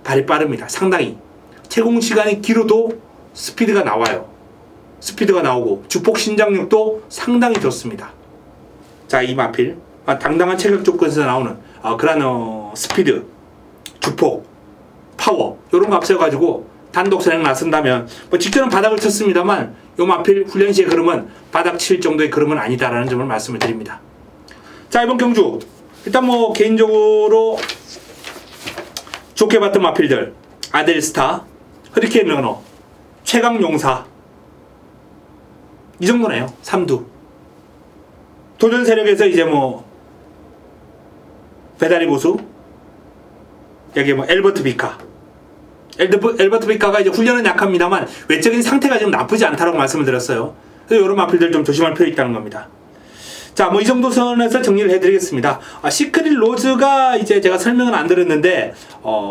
발이 빠릅니다. 상당히 채공 시간이 길어도 스피드가 나와요. 스피드가 나오고 주폭 신장력도 상당히 좋습니다. 자, 이 마필 당당한 체격 조건에서 나오는 그런 스피드, 주폭, 파워 이런 거 앞세워가지고 단독 선행 나선다면, 뭐 직전은 바닥을 쳤습니다만 요 마필 훈련 시의 걸음은 바닥 칠 정도의 걸음은 아니다라는 점을 말씀을 드립니다. 자, 이번 경주 일단 뭐 개인적으로 좋게 봤던 마필들, 아델스타, 허리케인 러너, 최강용사, 이 정도네요. 3두. 도전 세력에서 이제 뭐 배다리 보수, 여기 뭐 엘버트 비카, 엘버트 비카가 이제 훈련은 약합니다만 외적인 상태가 좀 나쁘지 않다라고 말씀을 드렸어요. 그래서 이런 마필들 좀 조심할 필요 있다는 겁니다. 자, 뭐 이 정도 선에서 정리를 해드리겠습니다. 시크릿 로즈가 이제 제가 설명은 안 드렸는데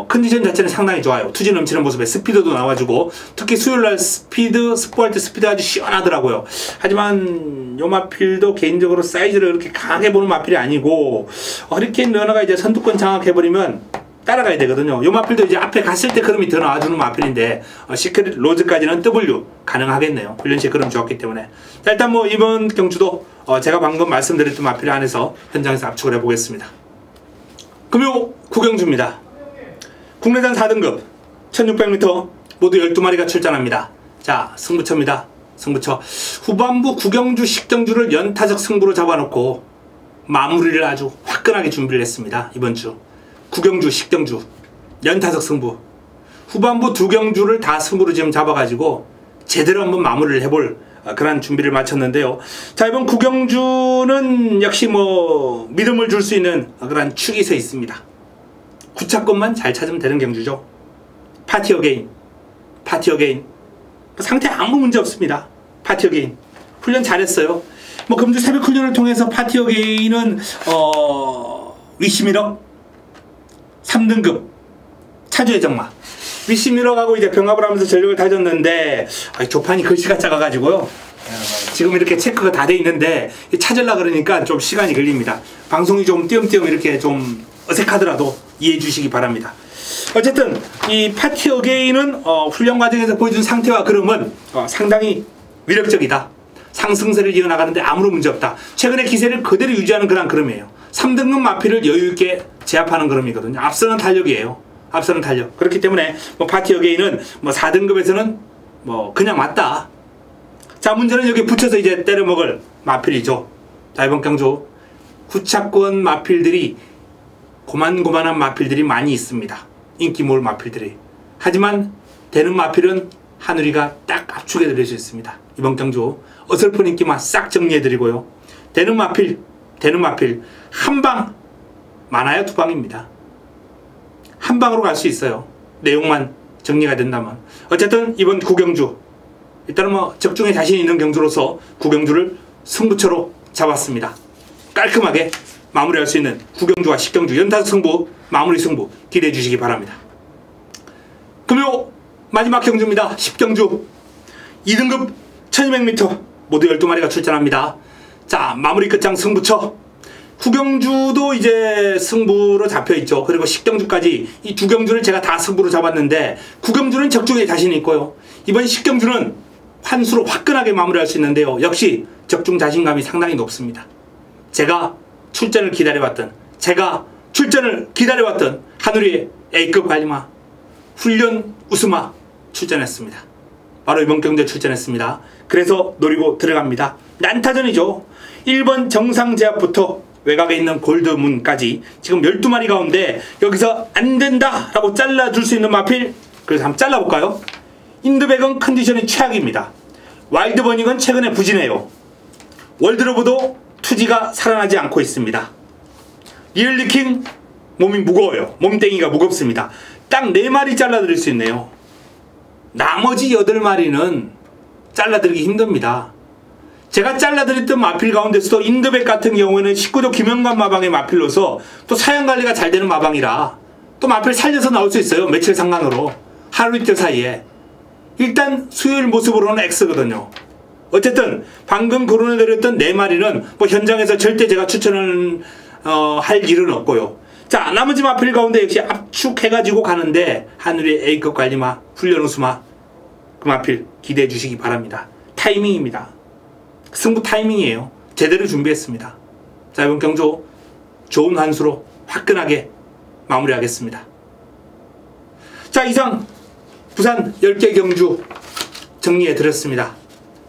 컨디션 자체는 상당히 좋아요. 투지 넘치는 모습에 스피드도 나와주고, 특히 수요일날 스포할 때 스피드가 아주 시원하더라고요. 하지만 요 마필도 개인적으로 사이즈를 그렇게 강하게 보는 마필이 아니고, 허리케인 러너가 이제 선두권 장악해버리면 따라가야 되거든요. 요 마필도 이제 앞에 갔을 때 걸음이 더 나와주는 마필인데, 시크릿 로즈까지는 W 가능하겠네요. 훈련시에 걸음 좋았기 때문에. 자, 일단 뭐 이번 경주도 제가 방금 말씀드렸던 마필 안에서 현장에서 압축을 해보겠습니다. 금요 구경주입니다. 국내산 4등급 1600m 모두 12마리가 출전합니다. 자, 승부처입니다. 승부처. 후반부 구경주 식정주를 연타적 승부로 잡아놓고 마무리를 아주 화끈하게 준비를 했습니다. 이번 주 구경주 식정주 연타석 승부, 후반부 두 경주를 다 승부로 지금 잡아가지고 제대로 한번 마무리를 해볼 그런 준비를 마쳤는데요. 자, 이번 구경주는 역시 뭐 믿음을 줄 수 있는 그런 축이 서 있습니다. 구차권만 잘 찾으면 되는 경주죠. 파티 어게인, 파티 어게인. 상태 아무 문제 없습니다. 파티 어게인 훈련 잘했어요. 뭐 금주 새벽 훈련을 통해서 파티 어게인은 위시미럭 3등급 차주의 정마 위시미럭하고 이제 병합을 하면서 전력을 다졌는데, 조판이 글씨가 작아가지고요. 지금 이렇게 체크가 다 돼 있는데 찾으려 그러니까 좀 시간이 걸립니다. 방송이 좀 띄엄띄엄 이렇게 좀 어색하더라도 이해해 주시기 바랍니다. 어쨌든 이 파티 어게인은 훈련 과정에서 보여준 상태와 걸음은 상당히 위력적이다. 상승세를 이어나가는데 아무런 문제 없다. 최근의 기세를 그대로 유지하는 그런 걸음이에요. 3등급 마필을 여유있게 제압하는 걸음이거든요. 앞서는 탄력이에요. 앞서는 탄력. 그렇기 때문에 뭐 파티 어게인은 뭐 4등급에서는 뭐 그냥 맞다. 자, 문제는 여기 붙여서 이제 때려먹을 마필이죠. 자, 이번 경주 후차권 마필들이 고만고만한 마필들이 많이 있습니다. 인기 모을 마필들이. 하지만 되는 마필은 하누리가 딱 압축해 드릴 수 있습니다. 이번 경주 어설픈 인기만 싹 정리해 드리고요. 되는 마필 한 방 많아야 두 방입니다. 한 방으로 갈 수 있어요. 내용만 정리가 된다면. 어쨌든 이번 구경주 일단은 뭐 적중에 자신 있는 경주로서 구경주를 승부처로 잡았습니다. 깔끔하게 마무리할 수 있는 구경주와 식경주 연타석 승부, 마무리 승부 기대해 주시기 바랍니다. 금요 마지막 경주입니다. 10경주 2등급 1200m 모두 12마리가 출전합니다. 자, 마무리 끝장 승부처. 구경주도 이제 승부로 잡혀있죠. 그리고 식경주까지 이 두 경주를 제가 다 승부로 잡았는데, 구경주는 적중에 자신이 있고요. 이번 식경주는 환수로 화끈하게 마무리할 수 있는데요. 역시 적중 자신감이 상당히 높습니다. 제가 출전을 기다려왔던 하누리의 A급 관리마 훈련 우스마 출전했습니다. 바로 이번 경주에 출전했습니다. 그래서 노리고 들어갑니다. 난타전이죠. 1번 정상제압부터 외곽에 있는 골드문까지 지금 12마리 가운데 여기서 안된다 라고 잘라줄 수 있는 마필, 그래서 한번 잘라볼까요? 인드백은 컨디션이 최악입니다. 와일드버닝은 최근에 부진해요. 월드로브도 투지가 살아나지 않고 있습니다. 리얼리킹 몸이 무거워요. 몸땡이가 무겁습니다. 딱 4마리 잘라드릴 수 있네요. 나머지 8마리는 잘라드리기 힘듭니다. 제가 잘라드렸던 마필 가운데서도 인드백 같은 경우에는 19조 김영관 마방의 마필로서 또 사양관리가 잘 되는 마방이라 또 마필 살려서 나올 수 있어요. 며칠 상간으로 하루 이틀 사이에. 일단 수요일 모습으로는 X거든요. 어쨌든 방금 거론해드렸던 4마리는 뭐 현장에서 절대 제가 추천을 할 일은 없고요. 자, 나머지 마필 가운데 역시 압축해가지고 가는데 하늘의 A급 관리마, 훈련 우수마, 그 마필 기대해 주시기 바랍니다. 타이밍입니다. 승부 타이밍이에요. 제대로 준비했습니다. 자, 이번 경주 좋은 한 수로 화끈하게 마무리하겠습니다. 자, 이상 부산 10개 경주 정리해 드렸습니다.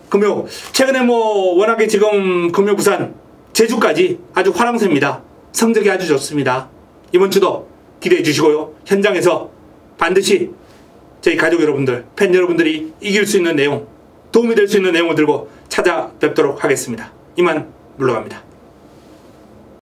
금요, 최근에 뭐 워낙에 지금 금요 부산 제주까지 아주 화랑새입니다. 성적이 아주 좋습니다. 이번 주도 기대해 주시고요. 현장에서 반드시 저희 가족 여러분들, 팬 여러분들이 이길 수 있는 내용, 도움이 될 수 있는 내용을 들고 찾아뵙도록 하겠습니다. 이만 물러갑니다.